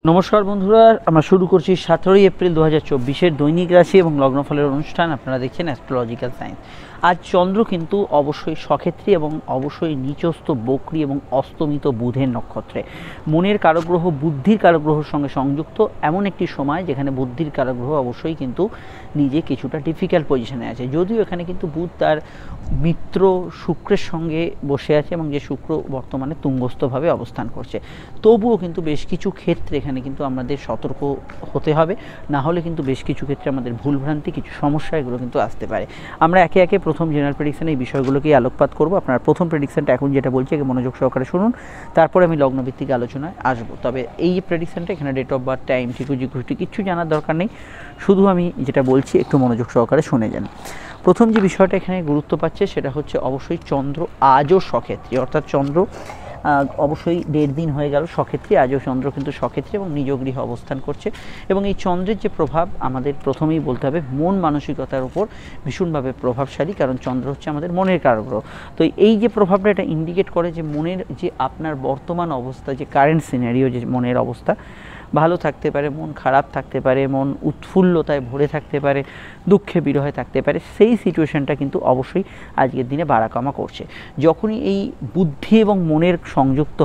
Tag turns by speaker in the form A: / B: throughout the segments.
A: নমস্কার বন্ধুরা, আমরা শুরু করছি 17 এপ্রিল 2024 দৈনিক রাশি এবং লগ্নফলের অনুষ্ঠান। আপনারা দেখছেন অ্যাস্ট্রোলজিক্যাল সায়েন্স। আজ চন্দ্র কিন্তু অবশ্যই সক্ষেত্রী এবং অবশ্যই নিচস্থ বক্রী এবং অস্তমিত বুধের নক্ষত্রে মনের কারগ্রহ, বুদ্ধির কারগ্রহের সঙ্গে সংযুক্ত এমন একটি সময় যেখানে বুদ্ধির কারগ্রহ অবশ্যই কিন্তু নিজে কিছুটা ডিফিকাল্ট পজিশনে আছে। যদিও এখানে কিন্তু বুধ তার মিত্র শুক্রের সঙ্গে বসে আছে এবং যে শুক্র বর্তমানে তুঙ্গস্থভাবে অবস্থান করছে, তবুও কিন্তু বেশ কিছু ক্ষেত্রে এখানে কিন্তু আমাদের সতর্ক হতে হবে, না হলে কিন্তু বেশ কিছু ক্ষেত্রে আমাদের ভুলভ্রান্তি, কিছু সমস্যা এগুলো কিন্তু আসতে পারে। আমরা একে একে প্রথম জেনারেল প্রেডিকশানে এই বিষয়গুলোকেই আলোকপাত করব। আপনার প্রথম প্রেডিকশানটা এখন যেটা বলছি একে মনোযোগ সহকারে শুনুন, তারপরে আমি লগ্নভিত্তিক আলোচনায় আসবো। তবে এই প্রেডিকশানটা এখানে ডেট অফ বার্থ, টাইম, ঠিকুজি কিচ্ছু জানার দরকার নেই, শুধু আমি যেটা বলছি একটু মনোযোগ সহকারে শুনে যান। প্রথম যে বিষয়টা এখানে গুরুত্ব পাচ্ছে সেটা হচ্ছে অবশ্যই চন্দ্র আজও সক্ষেত্রী, অর্থাৎ চন্দ্র অবশ্যই 1.5 দিন হয়ে গেল সক্ষেত্রী, আজও চন্দ্র কিন্তু সক্ষেত্রী এবং নিজ গৃহে অবস্থান করছে। এবং এই চন্দ্রের যে প্রভাব আমাদের প্রথমেই বলতে হবে মন মানসিকতার উপর ভীষণভাবে প্রভাবশালী, কারণ চন্দ্র হচ্ছে আমাদের মনের কারগ্রহ। তো এই যে প্রভাবটা এটা ইন্ডিকেট করে যে মনের যে আপনার বর্তমান অবস্থা, যে কারেন্ট সিনারিও, যে মনের অবস্থা ভালো থাকতে পারে, মন খারাপ থাকতে পারে, মন উৎফুল্লতায় ভরে থাকতে পারে, দুঃখে বিরহে থাকতে পারে, সেই সিচুয়েশনটা কিন্তু অবশ্যই আজকের দিনে বাড়াকমা করছে। যখনই এই বুদ্ধি এবং মনের সংযুক্ত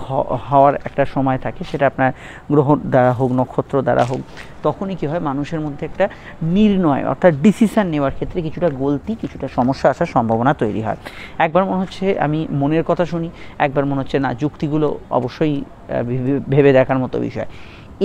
A: হওয়ার একটা সময় থাকে, সেটা আপনার গ্রহ দ্বারা হোক, নক্ষত্র দ্বারা হোক, তখনই কী হয়, মানুষের মধ্যে একটা নির্ণয় অর্থাৎ ডিসিশান নেওয়ার ক্ষেত্রে কিছুটা গলতি, কিছুটা সমস্যা আসার সম্ভাবনা তৈরি হয়। একবার মনে হচ্ছে আমি মনের কথা শুনি, একবার মনে হচ্ছে না, যুক্তিগুলো অবশ্যই ভেবে দেখার মতো বিষয়।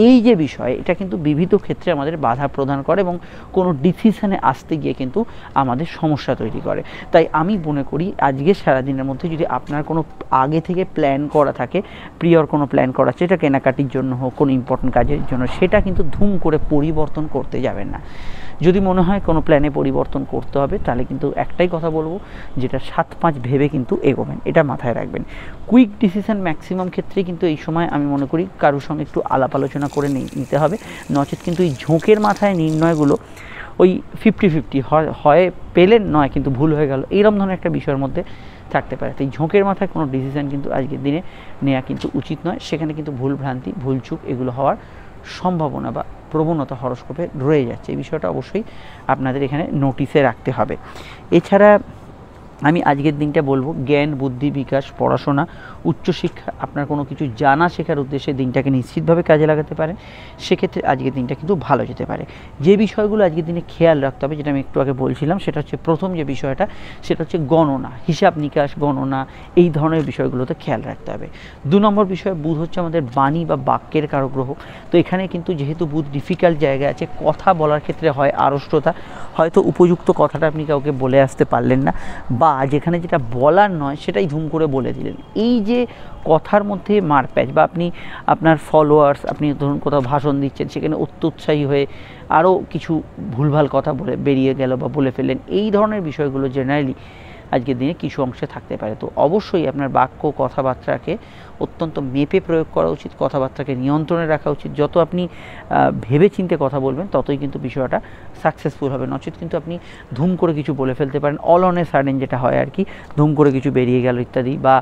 A: এই যে বিষয়, এটা কিন্তু বিবিধ ক্ষেত্রে আমাদের বাধা প্রদান করে এবং কোনো ডিসিশানে আসতে গিয়ে কিন্তু আমাদের সমস্যা তৈরি করে। তাই আমি মনে করি আজকে সারাদিনের মধ্যে যদি আপনার কোনো আগে থেকে প্ল্যান করা থাকে, প্রিয়র কোনো প্ল্যান করা, সেটা কেনাকাটির জন্য হোক, কোনো ইম্পর্টেন্ট কাজের জন্য, সেটা কিন্তু ধুম করে পরিবর্তন করতে যাবেন না। যদি মনে হয় কোনো প্ল্যানে পরিবর্তন করতে হবে, তাহলে কিন্তু একটাই কথা বলবো, যেটা 7-5 ভেবে কিন্তু এগোবেন, এটা মাথায় রাখবেন। কুইক ডিসিশান ম্যাক্সিমাম ক্ষেত্রে কিন্তু এই সময় আমি মনে করি কারোর সঙ্গে একটু আলাপ আলোচনা করে নিতে হবে, নচেত কিন্তু এই ঝোঁকের মাথায় নির্ণয়গুলো ওই 50-50 হয় পেলেন, নয় কিন্তু ভুল হয়ে গেল, এইরকম ধরনের একটা বিষয়ের মধ্যে থাকতে পারে। তাই ঝোঁকের মাথায় কোনো ডিসিশান কিন্তু আজকের দিনে নেওয়া কিন্তু উচিত নয়, সেখানে কিন্তু ভুল ভ্রান্তি, ভুলচুক এগুলো হওয়ার সম্ভাবনা বা প্রবণতা হরস্কোপে রয়ে যাচ্ছে। এই বিষয়টা অবশ্যই আপনাদের এখানে নোটিসে রাখতে হবে। এছাড়া আমি আজকের দিনটা বলবো জ্ঞান, বুদ্ধি, বিকাশ, পড়াশোনা, উচ্চশিক্ষা, আপনার কোনো কিছু জানা শেখার উদ্দেশ্যে দিনটাকে নিশ্চিতভাবে কাজে লাগাতে পারেন, সেক্ষেত্রে আজকের দিনটা কিন্তু ভালো যেতে পারে। যে বিষয়গুলো আজকের দিনে খেয়াল রাখতে হবে, যেটা আমি একটু আগে বলছিলাম, সেটা হচ্ছে প্রথম যে বিষয়টা, সেটা হচ্ছে গণনা, হিসাব নিকাশ, গণনা, এই ধরনের বিষয়গুলোতে খেয়াল রাখতে হবে। 2 নম্বর বিষয়, বুধ হচ্ছে আমাদের বাণী বা বাক্যের কারগ্রহ। তো এখানে কিন্তু যেহেতু বুধ ডিফিকাল্ট জায়গায় আছে, কথা বলার ক্ষেত্রে হয় আড়ষ্টতা, হয়তো উপযুক্ত কথাটা আপনি কাউকে বলে আসতে পারলেন না, বা যেখানে যেটা বলার নয় সেটাই ধুম করে বলে দিলেন। এই যে কথার মধ্যে মারপ্যাচ, বা আপনি আপনার ফলোয়ার্স, আপনি ধরুন কোথাও ভাষণ দিচ্ছেন, সেখানে অত্যুৎসাহী হয়ে আরও কিছু ভুলভাল কথা বেরিয়ে গেল বা বলে ফেললেন, এই ধরনের বিষয়গুলো জেনারেলি আজকের দিনে কিছু অংশে থাকতে পারে। তো অবশ্যই আপনার বাক্য, কথাবার্তাকে অত্যন্ত মেপে প্রয়োগ করা উচিত, কথাবার্তাকে নিয়ন্ত্রণে রাখা উচিত। যত আপনি ভেবে চিন্তে কথা বলবেন, ততই কিন্তু বিষয়টা সাকসেসফুল হবে, নচেত কিন্তু আপনি ধুম করে কিছু বলে ফেলতে পারেন, অল অন এ সাডেন যেটা হয় আর কি, ধুম করে কিছু বেরিয়ে গেল ইত্যাদি, বা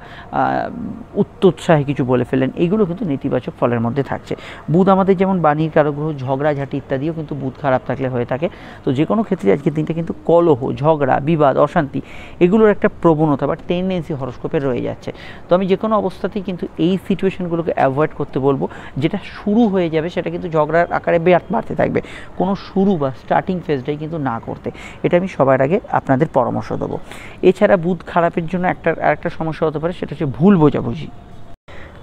A: উচ্চোৎসাহে কিছু বলে ফেললেন, এগুলো কিন্তু নেতিবাচক ফলের মধ্যে থাকছে। বুধ আমাদের যেমন বাণীর কারগ্রহ, ঝগড়াঝাটি ইত্যাদিও কিন্তু বুধ খারাপ থাকলে হয়ে থাকে। তো যে কোনো ক্ষেত্রে আজকের দিনটা কিন্তু কলহ, ঝগড়া, বিবাদ, অশান্তি, এগুলোর একটা প্রবণতা বা টেন্ডেন্সি হরস্কোপে রয়ে যাচ্ছে। তো আমি যে কোনো অবস্থাতেই কিন্তু এই সিচুয়েশনগুলোকে অ্যাভয়েড করতে বলবো। যেটা শুরু হয়ে যাবে সেটা কিন্তু ঝগড়ার আকারে বাড়তে থাকবে, কোনো শুরু বা স্টার্টিং ফেজটাই কিন্তু না করতে, এটা আমি সবার আগে আপনাদের পরামর্শ দেবো। এছাড়া বুধ খারাপের জন্য আরেকটা সমস্যা হতে পারে, সেটা হচ্ছে ভুল বোঝাবুঝি।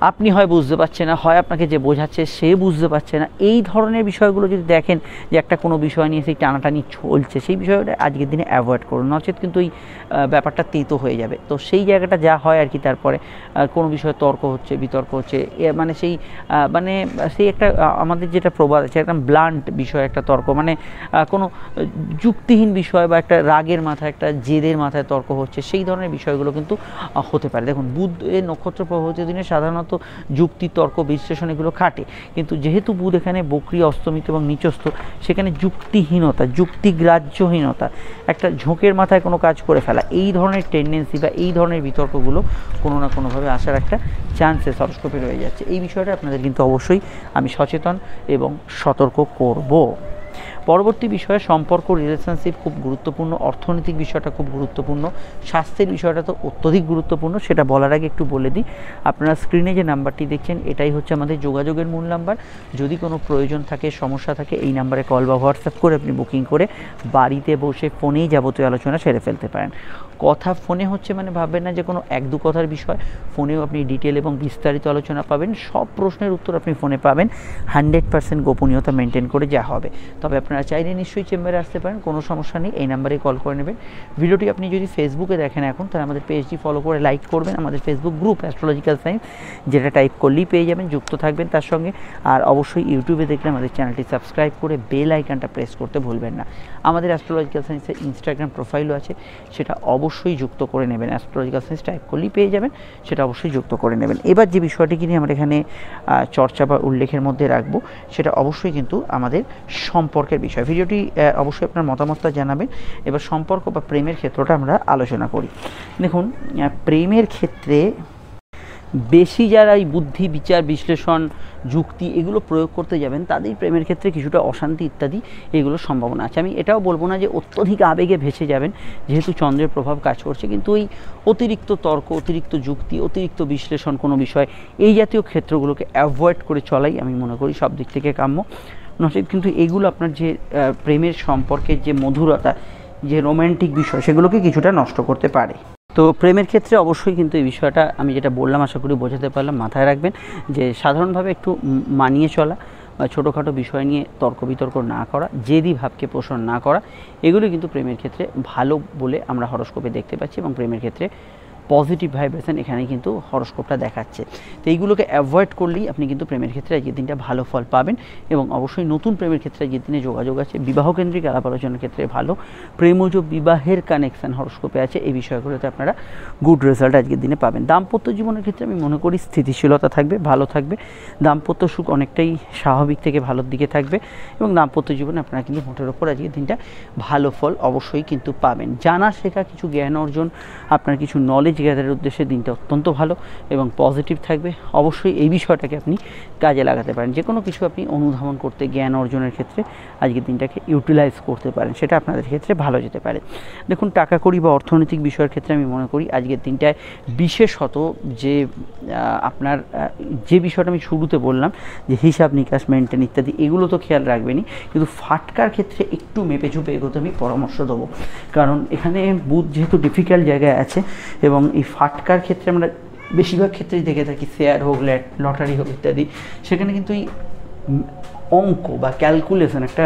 A: আপনি হয় বুঝতে পারছেন না, হয় আপনাকে যে বোঝাচ্ছে সে বুঝতে পারছে না, এই ধরনের বিষয়গুলো যদি দেখেন যে একটা কোনো বিষয় নিয়ে সেই টানাটানি চলছে, সেই বিষয়টা আজকের দিনে অ্যাভয়েড করুন, নচেত কিন্তু এই ব্যাপারটা তেতো হয়ে যাবে। তো সেই জায়গাটা যা হয় আর কি, তারপরে কোনো বিষয়ে তর্ক হচ্ছে, বিতর্ক হচ্ছে, মানে সেই একটা আমাদের যেটা প্রবাদ আছে, একটা ব্লান্ট বিষয়, একটা তর্ক, মানে কোনো যুক্তিহীন বিষয় বা একটা রাগের মাথায়, একটা জেদের মাথায় তর্ক হচ্ছে, সেই ধরনের বিষয়গুলো কিন্তু হতে পারে। দেখুন, বুধ নক্ষত্র প্রভাবিত দিনে সাধারণত সাধারণত যুক্তি, তর্ক, বিশ্লেষণ এগুলো খাটে, কিন্তু যেহেতু বুধ এখানে বক্রী, অস্তমিত এবং নিচস্থ, সেখানে যুক্তিহীনতা, যুক্তিগ্রাহ্যহীনতা, একটা ঝোঁকের মাথায় কোনো কাজ করে ফেলা, এই ধরনের টেন্ডেন্সি বা এই ধরনের বিতর্কগুলো কোনো না কোনোভাবে আসার একটা চান্সেস হরোস্কোপে রয়ে যাচ্ছে। এই বিষয়টা আপনাদের কিন্তু অবশ্যই আমি সচেতন এবং সতর্ক করব। পরবর্তী বিষয়ে সম্পর্ক, রিলেশনশিপ খুব গুরুত্বপূর্ণ, অর্থনৈতিক বিষয়টা খুব গুরুত্বপূর্ণ, স্বাস্থ্যের বিষয়টা তো অত্যধিক গুরুত্বপূর্ণ। সেটা বলার আগে একটু বলে দিই, আপনারা স্ক্রিনে যে নাম্বারটি দেখছেন এটাই হচ্ছে আমাদের যোগাযোগের মূল নাম্বার। যদি কোনো প্রয়োজন থাকে, সমস্যা থাকে, এই নাম্বারে কল বা হোয়াটসঅ্যাপ করে আপনি বুকিং করে বাড়িতে বসে ফোনেই যাবতীয় আলোচনা সেরে ফেলতে পারেন। কথা ফোনে হচ্ছে মানে ভাববেন না যে কোনো এক দু কথার বিষয়, ফোনেও আপনি ডিটেল এবং বিস্তারিত আলোচনা পাবেন, সব প্রশ্নের উত্তর আপনি ফোনে পাবেন, 100% গোপনীয়তা মেনটেন করে যা হবে। তবে আপনারা চাইলে নিশ্চয়ই চেম্বারে আসতে পারেন, কোনো সমস্যা নেই, এই নাম্বারে কল করে নেবেন। ভিডিওটি আপনি যদি ফেসবুকে দেখেন এখন, তাহলে আমাদের পেজটি ফলো করে লাইক করবেন, আমাদের ফেসবুক গ্রুপ অ্যাস্ট্রোলজিক্যাল সায়েন্স, যেটা টাইপ করলেই পেয়ে যাবেন, যুক্ত থাকবেন তার সঙ্গে। আর অবশ্যই ইউটিউবে দেখলে আমাদের চ্যানেলটি সাবস্ক্রাইব করে বেল আইকনটা প্রেস করতে ভুলবেন না। আমাদের অ্যাস্ট্রোলজিক্যাল সায়েন্সের ইনস্টাগ্রাম প্রোফাইলও আছে, সেটা অবশ্যই যুক্ত করে নেবেন, অ্যাস্ট্রোলজিক্যাল সায়েন্স টাইপ করলেই পেয়ে যাবেন, সেটা অবশ্যই যুক্ত করে নেবেন। এবার যে বিষয়টিকে নিয়ে আমরা এখানে চর্চা বা উল্লেখের মধ্যে রাখবো, সেটা অবশ্যই কিন্তু আমাদের সম্পর্কের বিষয়। ভিডিওটি অবশ্যই আপনার মতামতটা জানাবেন। এবার সম্পর্ক বা প্রেমের ক্ষেত্রটা আমরা আলোচনা করি। দেখুন, প্রেমের ক্ষেত্রে বেশি যারা এই বুদ্ধি, বিচার, বিশ্লেষণ, যুক্তি এগুলো প্রয়োগ করতে যাবেন, তাদের প্রেমের ক্ষেত্রে কিছুটা অশান্তি ইত্যাদি এগুলোর সম্ভাবনা আছে। আমি এটাও বলবো না যে অত্যধিক আবেগে ভেসে যাবেন, যেহেতু চন্দ্রের প্রভাব কাজ করছে, কিন্তু ওই অতিরিক্ত তর্ক, অতিরিক্ত যুক্তি, অতিরিক্ত বিশ্লেষণ কোনো বিষয়, এই জাতীয় ক্ষেত্রগুলোকে অ্যাভয়েড করে চলাই আমি মনে করি সব দিক থেকে কাম্য। নচেত কিন্তু এগুলো আপনার যে প্রেমের সম্পর্কের যে মধুরতা, যে রোম্যান্টিক বিষয়, সেগুলোকে কিছুটা নষ্ট করতে পারে। তো প্রেমের ক্ষেত্রে অবশ্যই কিন্তু এই বিষয়টা আমি যেটা বললাম আশা করি বোঝাতে পারলাম, মাথায় রাখবেন যে সাধারণভাবে একটু মানিয়ে চলা বা ছোটোখাটো বিষয় নিয়ে তর্ক বিতর্ক না করা, জেদি ভাবকে পোষণ না করা, এগুলো কিন্তু প্রেমের ক্ষেত্রে ভালো বলে আমরা হরোস্কোপে দেখতে পাচ্ছি, এবং প্রেমের ক্ষেত্রে পজিটিভ ভাইব্রেশন এখানে কিন্তু হরোস্কোপটা দেখাচ্ছে। তো এইগুলোকে অ্যাভয়েড করলেই আপনি কিন্তু প্রেমের ক্ষেত্রে আজকের দিনটা ভালো ফল পাবেন, এবং অবশ্যই নতুন প্রেমের ক্ষেত্রে আজকের দিনে যোগাযোগ আছে, বিবাহকেন্দ্রিক আলাপ আলোচনার ক্ষেত্রে ভালো, প্রেমজ বিবাহের কানেকশান হরোস্কোপে আছে, এই বিষয়গুলোতে আপনারা গুড রেজাল্ট আজকের দিনে পাবেন। দাম্পত্য জীবনের ক্ষেত্রে আমি মনে করি স্থিতিশীলতা থাকবে, ভালো থাকবে, দাম্পত্য সুখ অনেকটাই স্বাভাবিক থেকে ভালোর দিকে থাকবে, এবং দাম্পত্য জীবনে আপনারা কিন্তু মোটের ওপর আজকের দিনটা ভালো ফল অবশ্যই কিন্তু পাবেন। জানা শেখা কিছু জ্ঞান অর্জন, আপনার কিছু নলেজ গ্যাদারের উদ্দেশ্যে দিনটা অত্যন্ত ভালো এবং পজিটিভ থাকবে। অবশ্যই এই বিষয়টাকে আপনি কাজে লাগাতে পারেন, যে কোনো কিছু আপনি অনুধাবন করতে, জ্ঞান অর্জনের ক্ষেত্রে আজকের দিনটাকে ইউটিলাইজ করতে পারেন, সেটা আপনাদের ক্ষেত্রে ভালো যেতে পারে। দেখুন, টাকা কড়ি বা অর্থনৈতিক বিষয়ের ক্ষেত্রে আমি মনে করি আজকের দিনটায় বিশেষত যে আপনার যে বিষয়টা আমি শুরুতে বললাম যে হিসাব নিকাশ মেনটেন ইত্যাদি, এগুলো তো খেয়াল রাখবেনই, কিন্তু ফাটকার ক্ষেত্রে একটু মেপে ঝুপে এগোতে আমি পরামর্শ দেবো, কারণ এখানে বুধ যেহেতু ডিফিকাল্ট জায়গায় আছে, এবং এই ফাটকার ক্ষেত্রে আমরা বেশিরভাগ ক্ষেত্রেই দেখে থাকি, শেয়ার হোক, লটারি হোক ইত্যাদি, সেখানে কিন্তু এই অঙ্ক বা ক্যালকুলেশন, একটা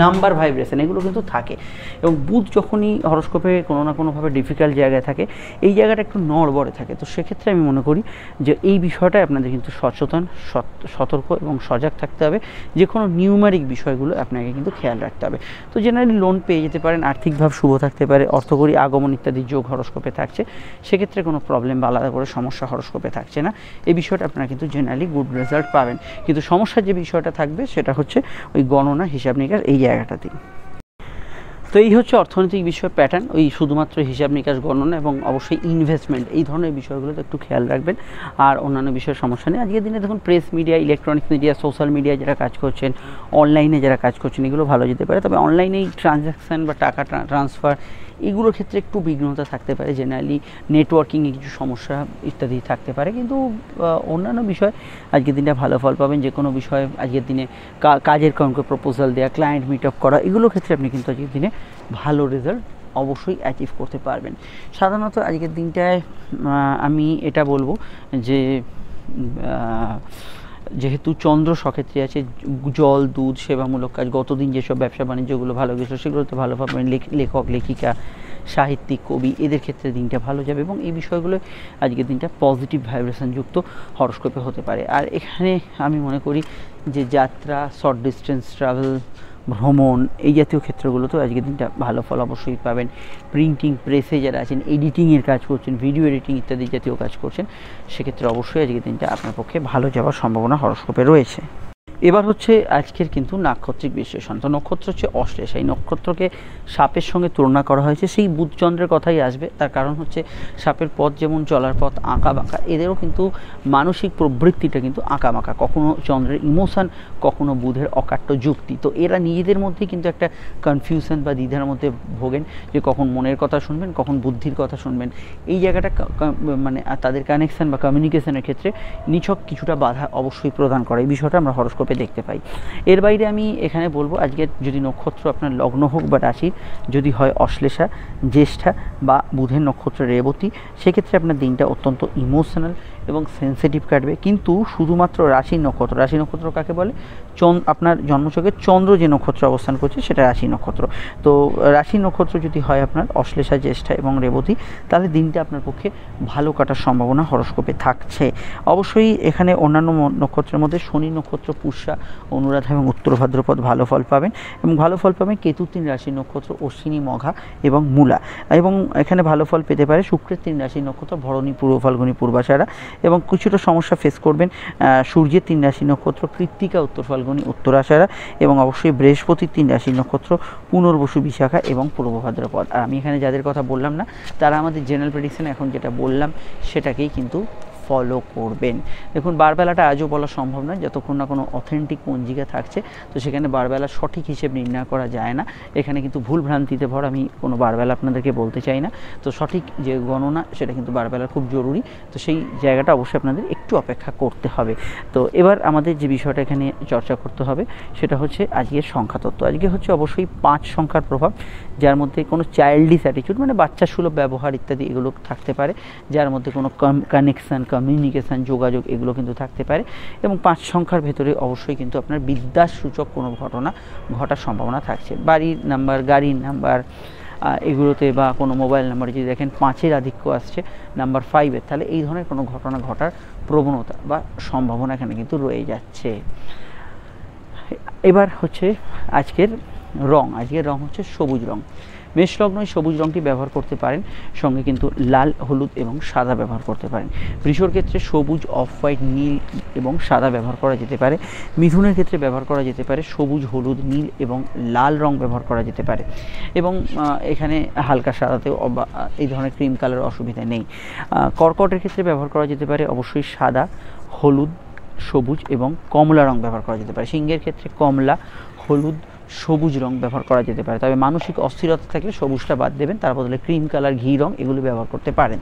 A: নাম্বার ভাইব্রেশন, এগুলো কিন্তু থাকে, এবং বুধ যখনই হরোস্কোপে কোনো না কোনোভাবে ডিফিকাল্ট জায়গায় থাকে, এই জায়গাটা একটু নড়বড়ে থাকে। তো সেক্ষেত্রে আমি মনে করি যে এই বিষয়টায় আপনাদের কিন্তু সচেতন, সতর্ক এবং সজাগ থাকতে হবে, যে কোনো নিউমারিক বিষয়গুলো আপনাকে কিন্তু খেয়াল রাখতে হবে। তো জেনারেলি লোন পেয়ে যেতে পারেন, আর্থিকভাবে শুভ থাকতে পারে, অর্থকরী আগমন ইত্যাদি যোগ হরোস্কোপে থাকছে, সেক্ষেত্রে কোনো প্রবলেম বা আলাদা করে সমস্যা হরোস্কোপে থাকছে না, এই বিষয়টা আপনারা কিন্তু জেনারেলি গুড রেজাল্ট পাবেন। কিন্তু সমস্যার যে বিষয়টা থাকবে সেটা হচ্ছে ওই গণনা, হিসাব নিকাশ, এই জায়গাটাতে। তো এই হচ্ছে অর্থনৈতিক বিষয়ের প্যাটার্ন, ওই শুধুমাত্র হিসাব নিকাশ, গণনা এবং অবশ্যই ইনভেস্টমেন্ট, এই ধরনের বিষয়গুলোতে একটু খেয়াল রাখবেন, আর অন্যান্য বিষয়ের সমস্যা নেই। আজকের দিনে দেখুন, press media, electronics media, social media যারা কাজ করছেন, অনলাইনে যারা কাজ করছেন, এগুলো ভালো যেতে পারে। তবে অনলাইনে এই ট্রানজ্যাকশান বা টাকা ট্রান্সফার, এগুলোর ক্ষেত্রে একটু বিঘ্নতা থাকতে পারে, জেনারেলি নেটওয়ার্কিংয়ে কিছু সমস্যা ইত্যাদি থাকতে পারে, কিন্তু অন্যান্য বিষয় আজকের দিনটা ভালো ফল পাবেন। যে কোনো বিষয়ে আজকের দিনে কাজের কাউকে প্রপোজাল দেওয়া, ক্লায়েন্ট মিট আপ করা, এগুলোর ক্ষেত্রে আপনি কিন্তু আজকের দিনে ভালো রেজাল্ট অবশ্যই অ্যাচিভ করতে পারবেন। সাধারণত আজকের দিনটায় আমি এটা বলবো যে যেহেতু চন্দ্র সক্ষেত্রে আছে, জল, দুধ, সেবামূলক কাজ, গতদিন যেসব ব্যবসা বাণিজ্যগুলো ভালো গেছিলো সেগুলোতে ভালো পাবেন। লেখক, লেখিকা, সাহিত্যিক, কবি, এদের ক্ষেত্রে দিনটা ভালো যাবে এবং এই বিষয়গুলো আজকের দিনটা পজিটিভ ভাইব্রেশনযুক্ত হরোস্কোপে হতে পারে। আর এখানে আমি মনে করি যে যাত্রা, শর্ট ডিস্টেন্স ট্রাভেল, ভ্রমণ, এই জাতীয় ক্ষেত্রগুলোতেও আজকের দিনটা ভালো ফল অবশ্যই পাবেন। প্রিন্টিং প্রেসে যারা আছেন, এডিটিংয়ের কাজ করছেন, ভিডিও এডিটিং ইত্যাদি জাতীয় কাজ করছেন, সেক্ষেত্রে অবশ্যই আজকের দিনটা আপনার পক্ষে ভালো যাওয়ার সম্ভাবনা হরোস্কোপে রয়েছে। এবার হচ্ছে আজকের কিন্তু নাক্ষত্রিক বিশ্লেষণ। তো নক্ষত্র হচ্ছে অশ্লেষা। এই নক্ষত্রকে সাপের সঙ্গে তুলনা করা হয়েছে, সেই বুধচন্দ্রের কথাই আসবে। তার কারণ হচ্ছে সাপের পথ যেমন চলার পথ আঁকা বাঁকা, এদেরও কিন্তু মানসিক প্রবৃত্তিটা কিন্তু আঁকা বাঁকা, কখনো চন্দ্রের ইমোশন, কখনো বুধের অকাট্য যুক্তি। তো এরা নিজেদের মধ্যে কিন্তু একটা কনফিউশন বা দ্বিধার মধ্যে ভোগেন যে কখন মনের কথা শুনবেন, কখন বুদ্ধির কথা শুনবেন। এই জায়গাটা মানে তাদের কানেকশান বা কমিউনিকেশনের ক্ষেত্রে নিছক কিছুটা বাধা অবশ্যই প্রদান করে। এই বিষয়টা আমরা হরোস্কোপে দেখতে পাই। এর বাইরে আমি এখানে বলবো আজকের যদি নক্ষত্র আপনার লগ্ন হোক বা রাশি যদি হয় অশ্লেষা, জ্যেষ্ঠা বা বুধের নক্ষত্র রেবতী, সেক্ষেত্রে আপনার দিনটা অত্যন্ত ইমোশনাল এবং সেন্সিটিভ কাটবে। কিন্তু শুধুমাত্র রাশি নক্ষত্র কাকে বলে? আপনার জন্মছকে চন্দ্র যে নক্ষত্র অবস্থান করছে সেটা রাশি নক্ষত্র। তো রাশি নক্ষত্র যদি হয় আপনার অশ্লেষা, জ্যেষ্ঠা এবং রেবতী, তাহলে দিনটা আপনার পক্ষে ভালো কাটার সম্ভাবনা হরোস্কোপে থাকছে। অবশ্যই এখানে অন্যান্য নক্ষত্রের মধ্যে শনি নক্ষত্র, পুষ্যা, অনুরাধা এবং উত্তর ভাদ্রপদ ভালো ফল পাবেন এবং ভালো ফল পাবেন কেতুর 3 রাশির নক্ষত্র অশ্বিনী, মঘা এবং মূলা। এবং এখানে ভালো ফল পেতে পারে শুক্রের 3 রাশির নক্ষত্র ভরণী, পূর্ব ফাল্গুনী, পূর্বাষাঢ়া। এবং কিছুটা সমস্যা ফেস করবেন সূর্যের 3 রাশির নক্ষত্র কৃত্তিকা, উত্তর ফাল্গুনী, উত্তরাষাঢ়া। এবং অবশ্যই বৃহস্পতির 3 রাশির নক্ষত্র পুনর্বসু, বিশাখা এবং পূর্ব ভাদ্রপদ। আর আমি এখানে যাদের কথা বললাম না, তারা আমাদের জেনারেল প্রেডিকশন এখন যেটা বললাম সেটাকেই কিন্তু ফলো করবেন। দেখুন, বারবেলাটা আজও বলা সম্ভব নয় যতক্ষণ না কোনো অথেন্টিক পঞ্জিকা থাকছে। তো সেখানে বারবেলা সঠিক হিসেব নির্ণয় করা যায় না, এখানে কিন্তু ভুল ভ্রান্তিতে ভর। আমি কোনো বারবেলা আপনাদেরকে বলতে চাই না। তো সঠিক যে গণনা সেটা কিন্তু বারবেলার খুব জরুরি। তো সেই জায়গাটা অবশ্যই আপনাদের একটু অপেক্ষা করতে হবে। তো এবার আমাদের যে বিষয়টা এখানে চর্চা করতে হবে সেটা হচ্ছে আজকের সংখ্যাতত্ত্ব। আজকে হচ্ছে অবশ্যই 5 সংখ্যার প্রভাব, যার মধ্যে কোনো চাইল্ডিশ অ্যাটিটিউড মানে বাচ্চা সুলভ ব্যবহার ইত্যাদি এগুলো থাকতে পারে, যার মধ্যে কোনো কানেকশান, কমিউনিকেশান, যোগাযোগ এগুলো কিন্তু থাকতে পারে। এবং 5 সংখ্যার ভেতরে অবশ্যই কিন্তু আপনার বিদ্যাসূচক কোনো ঘটনা ঘটার সম্ভাবনা থাকছে। বাড়ির নাম্বার, গাড়ির নাম্বার এগুলোতে বা কোনো মোবাইল নাম্বারে যদি দেখেন 5-এর আধিক্য আসছে, নাম্বার 5-এর, তাহলে এই ধরনের কোনো ঘটনা ঘটার প্রবণতা বা সম্ভাবনা এখানে কিন্তু রয়ে যাচ্ছে। এবার হচ্ছে আজকের রং হচ্ছে সবুজ রং। মেষলগ্ন সবুজ রঙটি ব্যবহার করতে পারেন, সঙ্গে কিন্তু লাল, হলুদ এবং সাদা ব্যবহার করতে পারেন। বৃষর ক্ষেত্রে সবুজ, অফ হোয়াইট, নীল এবং সাদা ব্যবহার করা যেতে পারে। মিথুনের ক্ষেত্রে ব্যবহার করা যেতে পারে সবুজ, হলুদ, নীল এবং লাল রং ব্যবহার করা যেতে পারে। এবং এখানে হালকা সাদাতেও এই ধরনের ক্রিম কালার অসুবিধা নেই। কর্কটের ক্ষেত্রে ব্যবহার করা যেতে পারে অবশ্যই সাদা, হলুদ, সবুজ এবং কমলা রং ব্যবহার করা যেতে পারে। সিংহের ক্ষেত্রে কমলা, হলুদ, সবুজ রং ব্যবহার করা যেতে পারে। তবে মানসিক অস্থিরতা থাকলে সবুজটা বাদ দেবেন, তার বদলে ক্রিম কালার, ঘি রং এগুলো ব্যবহার করতে পারেন।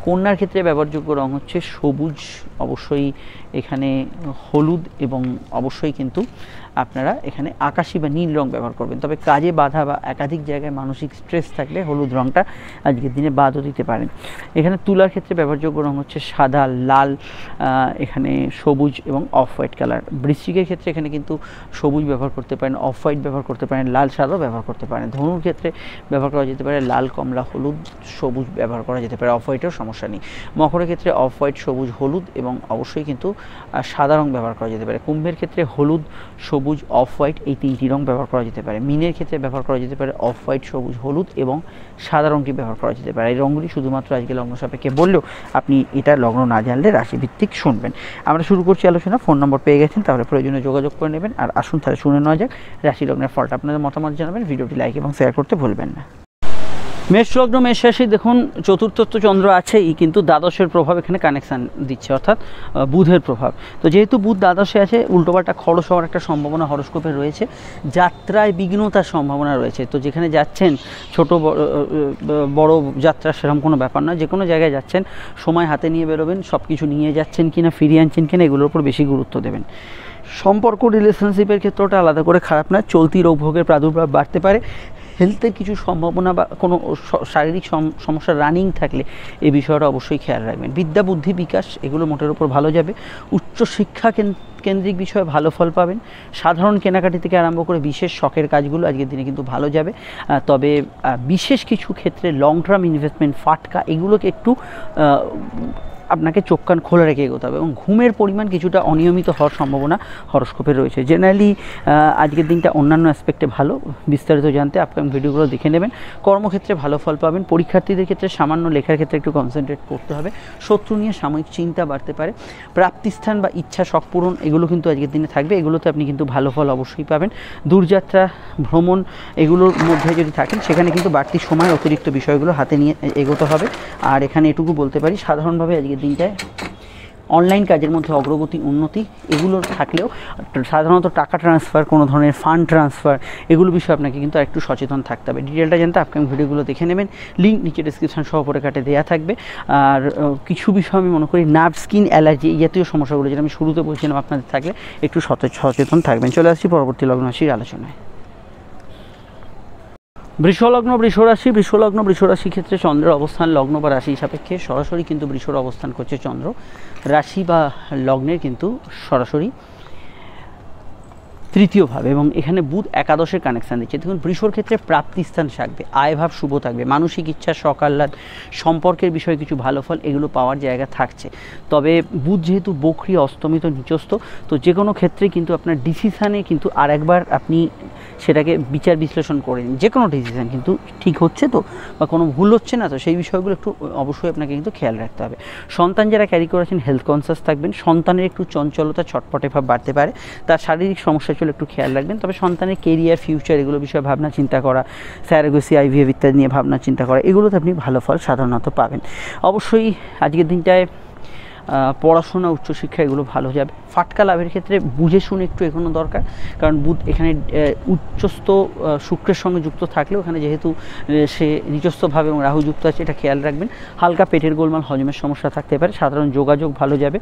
A: কন্যার ক্ষেত্রে ব্যবহারযোগ্য রং হচ্ছে সবুজ, অবশ্যই এখানে হলুদ এবং অবশ্যই কিন্তু আপনারা এখানে আকাশি বা নীল রং ব্যবহার করবেন। তবে কাজে বাধা বা একাধিক জায়গায় মানসিক স্ট্রেস থাকলে হলুদ রংটা আজকের দিনে বাদও দিতে পারেন। এখানে তুলার ক্ষেত্রে ব্যবহারযোগ্য রং হচ্ছে সাদা, লাল, এখানে সবুজ এবং অফ হোয়াইট কালার। বৃশ্চিকের ক্ষেত্রে এখানে কিন্তু সবুজ ব্যবহার করতে পারেন, অফ হোয়াইট ব্যবহার করতে পারেন, লাল, সাদাও ব্যবহার করতে পারেন। ধনুর ক্ষেত্রে ব্যবহার করা যেতে পারে লাল, কমলা, হলুদ, সবুজ ব্যবহার করা যেতে পারে, অফ হোয়াইটেও সমস্যা নেই। মকরের ক্ষেত্রে অফ হোয়াইট, সবুজ, হলুদ এবং অবশ্যই কিন্তু সাদা রং ব্যবহার করা যেতে পারে। কুম্ভের ক্ষেত্রে হলুদ, সবুজ, অফ হোয়াইট এই 3টি রং ব্যবহার করা যেতে পারে। মীনের ক্ষেত্রে ব্যবহার করা যেতে পারে অফ হোয়াইট, সবুজ, হলুদ এবং সাদা রংটি ব্যবহার করা যেতে পারে। এই রঙগুলি শুধুমাত্র আজকে লগ্ন সাপেক্ষে বললেও আপনি এটা লগ্ন না জানলে রাশিভিত্তিক শুনবেন। আমরা শুরু করছি আলোচনা। ফোন নম্বর পেয়ে গেছেন, তাহলে প্রয়োজনীয় যোগাযোগ করে নেবেন। আর আসুন তাহলে শুনে নেওয়া যাক রাশি লগ্নের ফলটা। আপনাদের মতামত জানাবেন, ভিডিওটি লাইক এবং শেয়ার করতে ভুলবেন না। মেষলগ্ন, মেষ রাশি, দেখুন চতুর্থত্ব চন্দ্র আছেই, কিন্তু দ্বাদশের প্রভাব এখানে কানেকশান দিচ্ছে, অর্থাৎ বুধের প্রভাব। তো যেহেতু বুধ দ্বাদশে আছে, উল্টোপাল্টা খরচ হওয়ার একটা সম্ভাবনা হরোস্কোপে রয়েছে, যাত্রায় বিঘ্নতার সম্ভাবনা রয়েছে। তো যেখানে যাচ্ছেন ছোট বড় যাত্রা সেরকম কোনো ব্যাপার না, যে কোনো জায়গায় যাচ্ছেন সময় হাতে নিয়ে বেরোবেন, সব কিছু নিয়ে যাচ্ছেন কিনা, ফিরিয়ে আনছেন কিনা, এগুলোর উপর বেশি গুরুত্ব দেবেন। সম্পর্ক, রিলেশনশিপের ক্ষেত্রটা আলাদা করে খারাপ না, চলতি রোগ ভোগের প্রাদুর্ভাব বাড়তে পারে। হেলথের কিছু সম্ভাবনা বা কোনো শারীরিক সমস্যা রানিং থাকলে এই বিষয়টা অবশ্যই খেয়াল রাখবেন। বিদ্যা, বুদ্ধি, বিকাশ এগুলো মোটের উপর ভালো যাবে। উচ্চশিক্ষা কেন্দ্রিক বিষয়ে ভালো ফল পাবেন। সাধারণ কেনাকাটি থেকে আরম্ভ করে বিশেষ শখের কাজগুলো আজকের দিনে কিন্তু ভালো যাবে। তবে বিশেষ কিছু ক্ষেত্রে লং টার্ম ইনভেস্টমেন্ট, ফাটকা, এগুলোকে একটু আপনাকে চোখ কান খোলা রেখে এগোতে হবে এবং ঘুমের পরিমাণ কিছুটা অনিয়মিত হওয়ার সম্ভাবনা হরস্কোপে রয়েছে। জেনারেলি আজকের দিনটা অন্যান্য অ্যাসপেক্টে ভালো। বিস্তারিত জানতে আপকামিং ভিডিওগুলো দেখে নেবেন। কর্মক্ষেত্রে ভালো ফল পাবেন। পরীক্ষার্থীদের ক্ষেত্রে সামান্য লেখার ক্ষেত্রে একটু কনসেন্ট্রেট করতে হবে। শত্রু নিয়ে সাময়িক চিন্তা বাড়তে পারে। প্রাপ্তিস্থান বা ইচ্ছা শখ পূরণ এগুলো কিন্তু আজকের দিনে থাকবে, এগুলোতে আপনি কিন্তু ভালো ফল অবশ্যই পাবেন। দূরযাত্রা, ভ্রমণ এগুলোর মধ্যে যদি থাকেন সেখানে কিন্তু বাড়তি সময় অতিরিক্ত বিষয়গুলো হাতে নিয়ে এগোতে হবে। আর এখানে এটুকু বলতে পারি, সাধারণভাবে আজকের দিনটায় অনলাইন কাজের মধ্যে অগ্রগতি, উন্নতি এগুলো থাকলেও সাধারণত টাকা ট্রান্সফার, কোনো ধরনের ফান্ড ট্রান্সফার এগুলো বিষয়ে আপনাকে কিন্তু একটু সচেতন থাকতে হবে। ডিটেলটা জানতে আপকামিং ভিডিওগুলো দেখে নেবেন। লিঙ্ক নিচে ডিসক্রিপশন সহ পরে কাটে দেওয়া থাকবে। আর কিছু বিষয় আমি মনে করি নার্ভ, স্কিন অ্যালার্জি এই জাতীয় সমস্যাগুলো যেটা আমি শুরুতে বলছিলাম আপনাদের থাকলে একটু সচেতন থাকবেন। চলে আসছি পরবর্তী লগ্ন রাশির আলোচনায়। বৃষলগ্ন, বৃষরাশি। বৃষলগ্ন, বৃষরাশি ক্ষেত্রে চন্দ্রের অবস্থান লগ্ন বা রাশি সাপেক্ষে সরাসরি কিন্তু বৃষর অবস্থান করছে চন্দ্র। রাশি বা লগ্নের কিন্তু সরাসরি তৃতীয়ভাবে এবং এখানে বুধ একাদশের কানেকশান দিচ্ছে। দেখুন বৃষর ক্ষেত্রে প্রাপ্তিস্থান থাকবে, আয়ভাব শুভ থাকবে, মানসিক ইচ্ছা, শখ আহ্লাদ, সম্পর্কের বিষয়ে কিছু ভালো ফল এগুলো পাওয়ার জায়গা থাকছে। তবে বুধ যেহেতু বক্রী, অস্তমিত, নিচস্থ, তো যে কোনো ক্ষেত্রে কিন্তু আপনার ডিসিশানে কিন্তু আরেকবার আপনি সেটাকে বিচার বিশ্লেষণ করে নিন। যে কোনো ডিসিশান কিন্তু ঠিক হচ্ছে তো বা কোনো ভুল হচ্ছে না তো, সেই বিষয়গুলো একটু অবশ্যই আপনাকে কিন্তু খেয়াল রাখতে হবে। সন্তান যারা ক্যারি করেছেন হেলথ কনসিয়াস থাকবেন। সন্তানের একটু চঞ্চলতা, ছটপটে ভাব বাড়তে পারে, তার শারীরিক সমস্যা চলে একটু খেয়াল রাখবেন। তবে সন্তানের কেরিয়ার, ফিউচার এগুলো বিষয়ে ভাবনা চিন্তা করা, স্যারোগেসি, আইভিএফ ইত্যাদি নিয়ে ভাবনা চিন্তা করা, এগুলোতে আপনি ভালো ফল সাধারণত পাবেন। অবশ্যই আজকের দিনটায় পড়াশোনা, উচ্চশিক্ষা এগুলো ভালো যাবে। ফাটকা লাভের ক্ষেত্রে বুঝে শুনে একটু এগোনো দরকার, কারণ বুধ এখানে উচ্চস্থ শুক্রের সঙ্গে যুক্ত থাকলেও এখানে যেহেতু সে নিচস্থভাবে এবং রাহু যুক্ত আছে, এটা খেয়াল রাখবেন। হালকা পেটের গোলমাল, হজমের সমস্যা থাকতে পারে। সাধারণ যোগাযোগ ভালো যাবে।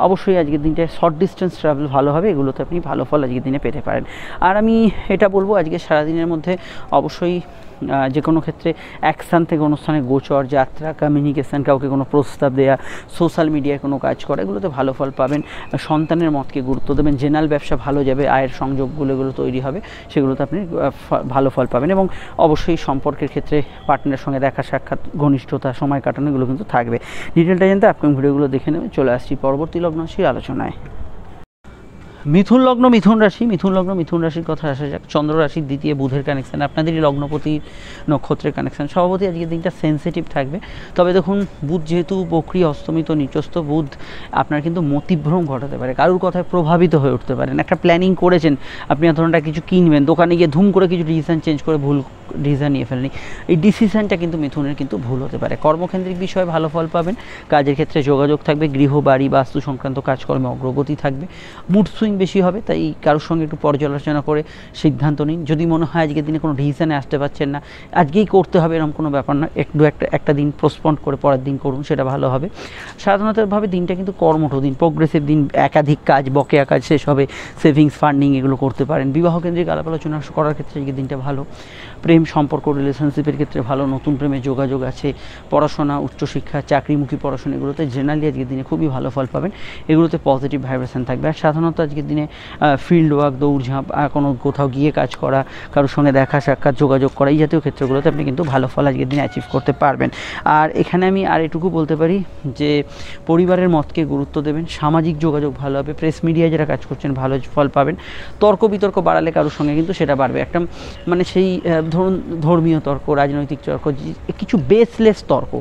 A: অবশ্যই আজকের দিনটায় শর্ট ডিস্টেন্স ট্রাভেল ভালো হবে, এগুলোতে আপনি ভালো ফল আজকের দিনে পেতে পারেন। আর আমি এটা বলবো আজকে সারাদিনের মধ্যে অবশ্যই যে কোনো ক্ষেত্রে এক স্থান থেকে অনুষ্ঠানে গোচর, যাত্রা, কমিউনিকেশান, কাউকে কোনো প্রস্তাব দেওয়া, সোশ্যাল মিডিয়ায় কোনো কাজ করা, এগুলোতে ভালো ফল পাবেন। সন্তানের মতকে গুরুত্ব দেবেন। জেনারেল ব্যবসা ভালো যাবে, আয়ের সংযোগগুলো এগুলো তৈরি হবে, সেগুলোতে আপনি ভালো ফল পাবেন। এবং অবশ্যই সম্পর্কের ক্ষেত্রে পার্টনারের সঙ্গে দেখা সাক্ষাৎ, ঘনিষ্ঠতা, সময় কাটানো এগুলো কিন্তু থাকবে। ডিটেলটা জানতে আপকামিং ভিডিওগুলো দেখে নেবেন। চলে আসছি পরবর্তী লগ্ন রাশির আলোচনায়। মিথুন লগ্ন, মিথুন রাশি। মিথুন লগ্ন, মিথুন রাশির কথা আসা যাক। চন্দ্র রাশির দ্বিতীয় বুধের কানেকশান, আপনাদেরই লগ্নপতির নক্ষত্রের কানেকশান। স্বভাবতই আজকের দিনটা সেন্সিটিভ থাকবে। তবে দেখুন বুধ যেহেতু বক্রী, অস্তমিত, নিচস্থ, বুধ আপনার কিন্তু মতিভ্রম ঘটাতে পারে, কারোর কথায় প্রভাবিত হয়ে উঠতে পারেন। একটা প্ল্যানিং করেছেন আপনি, ধরনটা কিছু কিনবেন, দোকানে গিয়ে ধুম করে কিছু ডিসিশন চেঞ্জ করে ভুল ডিসিশন নিয়ে ফেলেনি, এই ডিসিশনটা কিন্তু মিথুনের কিন্তু ভুল হতে পারে। কর্মকেন্দ্রিক বিষয়ে ভালো ফল পাবেন। কাজের ক্ষেত্রে যোগাযোগ থাকবে। গৃহ, বাড়ি, বাস্তু সংক্রান্ত কাজকর্মে অগ্রগতি থাকবে। মুড সুইং বেশি হবে, তাই কারোর সঙ্গে একটু পর্যালোচনা করে সিদ্ধান্ত নিন। যদি মনে হয় আজকের দিনে কোনো ডিসিশনে আসতে পারছেন না, আজকেই করতে হবে এরকম কোনো ব্যাপার না, একটা দিন পোস্টপন্ড করে পরের দিন করুন, সেটা ভালো হবে। সাধারণতভাবে দিনটা কিন্তু কর্মঠ দিন, প্রোগ্রেসিভ দিন। একাধিক কাজ, বকেয়া কাজ শেষ হবে, সেভিংস, ফান্ডিং এগুলো করতে পারেন। বিবাহ কেন্দ্রিক আলাপ আলোচনা করার ক্ষেত্রে আজকের দিনটা ভালো। প্রেম সম্পর্ক, রিলেশনশিপের ক্ষেত্রে ভালো, নতুন প্রেমে যোগাযোগ আছে। পড়াশোনা, উচ্চশিক্ষা, চাকরিমুখী পড়াশোনা এগুলোতে জেনারেলি আজকের দিনে খুবই ভালো ফল পাবেন। এগুলোতে পজিটিভ ভাইব্রেশন থাকবে। আর সাধারণত আজকের দিনে ফিল্ড ওয়ার্ক, দৌড়ঝাঁপ, কোনো কোথাও গিয়ে কাজ করা, কারোর সঙ্গে দেখা সাক্ষাৎ, যোগাযোগ করা, এই জাতীয় ক্ষেত্রগুলোতে আপনি কিন্তু ভালো ফল আজকের দিনে অ্যাচিভ করতে পারবেন। আর এখানে আমি আর এটুকু বলতে পারি যে পরিবারের মতকে গুরুত্ব দেবেন। সামাজিক যোগাযোগ ভালো হবে। প্রেস মিডিয়ায় যারা কাজ করছেন ভালো ফল পাবেন। তর্ক বিতর্ক বাড়ালে কারোর সঙ্গে কিন্তু সেটা বাড়বে। একটা মানে সেই ধরুন ধর্মীয় তর্ক, রাজনৈতিক তর্ক, কিছু বেসলেস তর্ক,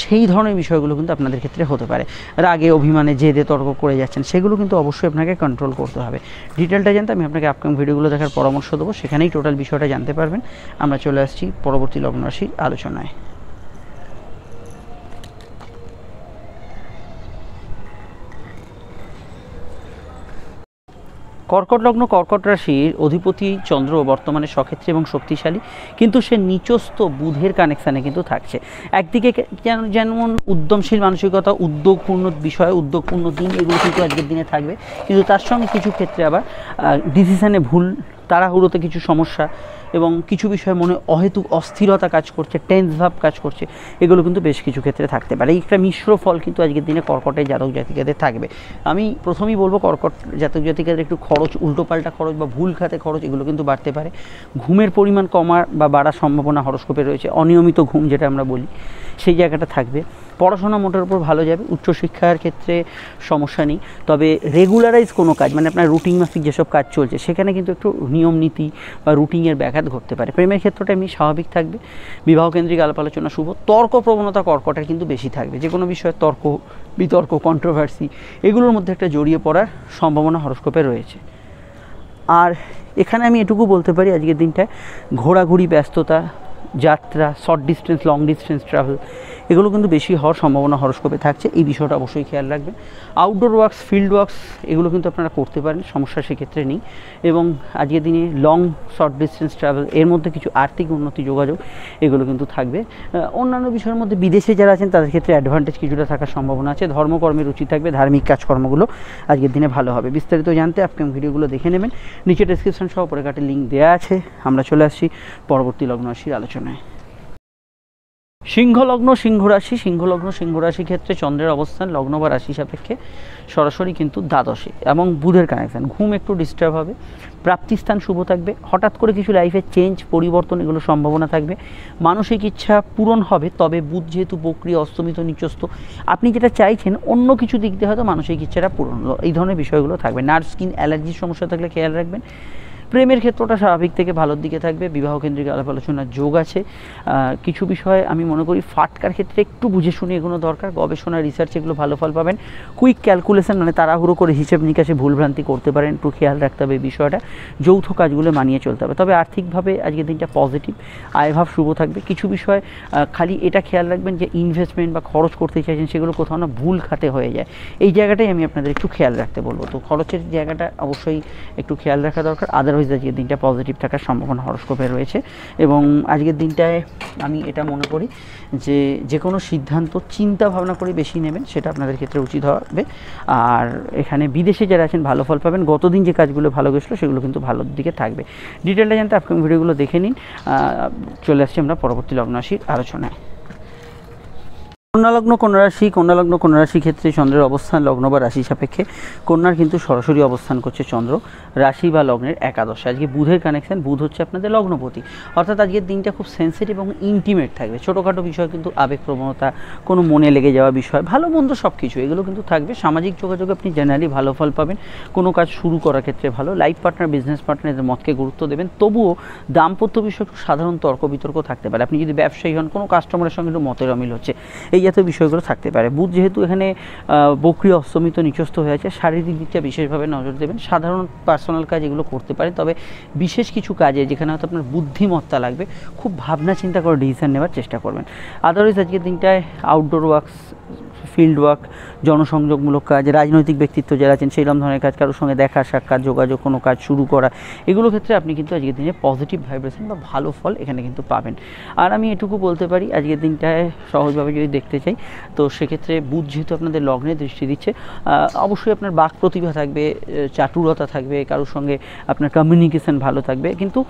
A: সেই ধরনের বিষয়গুলো কিন্তু আপনাদের ক্ষেত্রে হতে পারে। রাগে, অভিমানে, জেদে তর্ক করে যাচ্ছেন, সেগুলো কিন্তু অবশ্যই আপনাকে কন্ট্রোল করতে হবে। ডিটেলটা জানতে আমি আপনাকে আপকামিং ভিডিওগুলো দেখার পরামর্শ দেবো, সেখানেই টোটাল বিষয়টা জানতে পারবেন। আমরা চলে আসছি পরবর্তী লগ্ন রাশির আলোচনায়। কর্কট লগ্ন, কর্কট রাশির অধিপতি চন্দ্র বর্তমানে সক্ষেত্রী এবং শক্তিশালী, কিন্তু সে নিচস্থ বুধের কানেকশানে কিন্তু থাকছে। একদিকে যেমন উদ্যমশীল মানসিকতা, উদ্যোগপূর্ণ বিষয়, উদ্যোগপূর্ণ দিন এগুলো কিন্তু আজকের দিনে থাকবে, কিন্তু তার সঙ্গে কিছু ক্ষেত্রে আবার ডিসিশানে ভুল, তাড়াহুড়োতে কিছু সমস্যা, এবং কিছু বিষয়ে মনে অহেতুক অস্থিরতা কাজ করছে, টেন্স ভাব কাজ করছে, এগুলো কিন্তু বেশ কিছু ক্ষেত্রে থাকতে পারে। এই একটা মিশ্র ফল কিন্তু আজকের দিনে কর্কটের জাতক জাতিকাদের থাকবে। আমি প্রথমেই বলবো কর্কট জাতক জাতিকাদের একটু খরচ, উল্টোপাল্টা খরচ বা ভুল খাতে খরচ এগুলো কিন্তু বাড়তে পারে। ঘুমের পরিমাণ কমার বা বাড়ার সম্ভাবনা হরস্কোপে রয়েছে। অনিয়মিত ঘুম যেটা আমরা বলি সেই জায়গাটা থাকবে। পড়াশোনা মোটের উপর ভালো যাবে। উচ্চশিক্ষার ক্ষেত্রে সমস্যা নেই, তবে রেগুলারাইজ কোনো কাজ মানে আপনার রুটিন মাফিক যেসব কাজ চলছে সেখানে কিন্তু একটু নিয়ম নীতি বা রুটিনের ব্যাঘাত ঘটতে পারে। প্রেমের ক্ষেত্রটা এমনি স্বাভাবিক থাকবে। বিবাহকেন্দ্রিক আলাপ আলোচনা শুভ। তর্ক প্রবণতা কর্কটের কিন্তু বেশি থাকবে। যে কোনো বিষয়ে তর্ক বিতর্ক কন্ট্রোভার্সি এগুলোর মধ্যে একটা জড়িয়ে পড়ার সম্ভাবনা হরস্কোপে রয়েছে। আর এখানে আমি এটুকু বলতে পারি আজকের দিনটায় ঘোরাঘুরি, ব্যস্ততা, যাত্রা, short distance, long distance travel এগুলো কিন্তু বেশি হওয়ার সম্ভাবনা হরস্কোপে থাকছে। এই বিষয়টা অবশ্যই খেয়াল রাখবেন। আউটডোর ওয়ার্কস, ফিল্ড ওয়ার্কস এগুলো কিন্তু আপনারা করতে পারেন, সমস্যা সেক্ষেত্রে নেই। এবং আজকের দিনে লং শর্ট ডিস্টেন্স ট্রাভেল এর মধ্যে কিছু আর্থিক উন্নতি, যোগাযোগ এগুলো কিন্তু থাকবে। অন্যান্য বিষয়ের মধ্যে বিদেশে যারা আছেন তাদের ক্ষেত্রে অ্যাডভান্টেজ কিছুটা থাকার সম্ভাবনা আছে। ধর্মকর্মে রুচি থাকবে, ধার্মিক কাজকর্মগুলো আজকের দিনে ভালো হবে। বিস্তারিত জানতে আপকামিং ভিডিওগুলো দেখে নেবেন, নিচে ডেসক্রিপশন সহ পরে কাটে লিঙ্ক দেওয়া আছে। আমরা চলে আসছি পরবর্তী লগ্ন রাশির আলোচনায়। সিংহলগ্ন সিংহরাশি, সিংহলগ্ন সিংহরাশি ক্ষেত্রে চন্দ্রের অবস্থান লগ্ন বা রাশি সাপেক্ষে সরাসরি কিন্তু দ্বাদশে এবং বুধের কানেকশান। ঘুম একটু ডিস্টার্ব হবে, প্রাপ্তিস্থান শুভ থাকবে। হঠাৎ করে কিছু লাইফে চেঞ্জ, পরিবর্তন এগুলো সম্ভাবনা থাকবে। মানসিক ইচ্ছা পূরণ হবে, তবে বুধ যেহেতু বক্রী, অস্তমিত, নিচস্থ, আপনি যেটা চাইছেন অন্য কিছু দিক দিয়ে হয়তো মানসিক ইচ্ছাটা পূরণ হলো, এই ধরনের বিষয়গুলো থাকবে। নার্ভ, স্কিন অ্যালার্জির সমস্যা থাকলে খেয়াল রাখবেন। প্রেমের ক্ষেত্রটা স্বাভাবিক থেকে ভালোর দিকে থাকবে। বিবাহকেন্দ্রিক আলাপ আলোচনার যোগ আছে। কিছু বিষয়ে আমি মনে করি ফাটকার ক্ষেত্রে একটু বুঝে শুনে এগুলো দরকার। গবেষণা, রিসার্চ এগুলো ভালো ফল পাবেন। কুইক ক্যালকুলেশন মানে তাড়াহুড়ো করে হিসেব নিকাশে ভুলভ্রান্তি করতে পারেন, একটু খেয়াল রাখতে হবে এই বিষয়টা। যৌথ কাজগুলো মানিয়ে চলতে হবে। তবে আর্থিকভাবে আজকের দিনটা পজিটিভ, আয়ভাব শুভ থাকবে। কিছু বিষয় খালি এটা খেয়াল রাখবেন যে ইনভেস্টমেন্ট বা খরচ করতে চাইছেন সেগুলো কোথাও না ভুল খাতে হয়ে যায়, এই জায়গাটাই আমি আপনাদের একটু খেয়াল রাখতে বলবো। তো খরচের জায়গাটা অবশ্যই একটু খেয়াল রাখা দরকার। আদারওয়াইজ আজকের দিনটা পজিটিভ থাকার সম্ভাবনা হরস্কোপে রয়েছে। এবং আজকের দিনটায় আমি এটা মনে করি যে কোনো সিদ্ধান্ত চিন্তা ভাবনা করে বেশি নেবেন, সেটা আপনাদের ক্ষেত্রে উচিত হবে। আর এখানে বিদেশে যারা আছেন ভালো ফল পাবেন। গতদিন যে কাজগুলো ভালো গেছিলো সেগুলো কিন্তু ভালোর দিকে থাকবে। ডিটেলটা জানতে আপকামিং ভিডিওগুলো দেখে নিন। চলে আসছি আমরা পরবর্তী লগ্ন রাশির আলোচনায়। কন্যালগ্ন কন্যারাশি, কন্যালগ্ন কন্যারাশি ক্ষেত্রে চন্দ্রের অবস্থান লগ্ন বা রাশি সাপেক্ষে কন্যার কিন্তু সরাসরি অবস্থান করছে চন্দ্র রাশি বা লগ্নের একাদশে। আজকে বুধের কানেকশান, বুধ হচ্ছে আপনাদের লগ্নপতি, অর্থাৎ আজকের দিনটা খুব সেন্সিটিভ এবং ইন্টিমেট থাকবে। ছোটোখাটো বিষয় কিন্তু আবেগপ্রবণতা, কোনো মনে লেগে যাওয়া বিষয়, ভালো মন্দ সব কিছু এগুলো কিন্তু থাকবে। সামাজিক যোগাযোগে আপনি জেনারেলি ভালো ফল পাবেন। কোনো কাজ শুরু করার ক্ষেত্রে ভালো। লাইফ পার্টনার, বিজনেস পার্টনার এদের মতকে গুরুত্ব দেবেন। তবুও দাম্পত্য বিষয়ে একটু সাধারণ তর্ক বিতর্ক থাকতে পারে। আপনি যদি ব্যবসায়ী হন, কোনো কাস্টমারের সঙ্গে একটু মতের অমিল হচ্ছে, এই জাতীয় বিষয়গুলো থাকতে পারে। বুধ যেহেতু এখানে বক্রী, অস্তমিত, নিচস্থ হয়ে আছে, শারীরিক দিকটা বিশেষভাবে নজর দেবেন। সাধারণ পার্সোনাল কাজ এগুলো করতে পারেন, তবে বিশেষ কিছু কাজে যেখানে হয়তো আপনার বুদ্ধিমত্তা লাগবে, খুব ভাবনা চিন্তা করে ডিসিশন নেওয়ার চেষ্টা করবেন। আদারওয়াইজ আজকের দিনটায় আউটডোর ওয়ার্কস, ফিল্ড ওয়ার্ক, জনসংযোগমূলক কাজ, রাজনৈতিক ব্যক্তিত্ব যারা আছেন সেইরকম ধরনের কাজ, কারোর সঙ্গে দেখা সাক্ষাৎ, যোগাযোগ, কোনো কাজ শুরু করা, এগুলো ক্ষেত্রে আপনি কিন্তু আজকের দিনে পজিটিভ ভাইব্রেশন বা ভালো ফল এখানে কিন্তু পাবেন। আর আমি এটুকু বলতে পারি আজকের দিনটায় সহজভাবে যদি দেখতে চাই তো সেক্ষেত্রে বুধ যেহেতু আপনাদের লগ্নে দৃষ্টি দিচ্ছে, অবশ্যই আপনার বাক প্রতিভা থাকবে, চাটুরতা থাকবে, কারোর সঙ্গে আপনার কমিউনিকেশন ভালো থাকবে, কিন্তু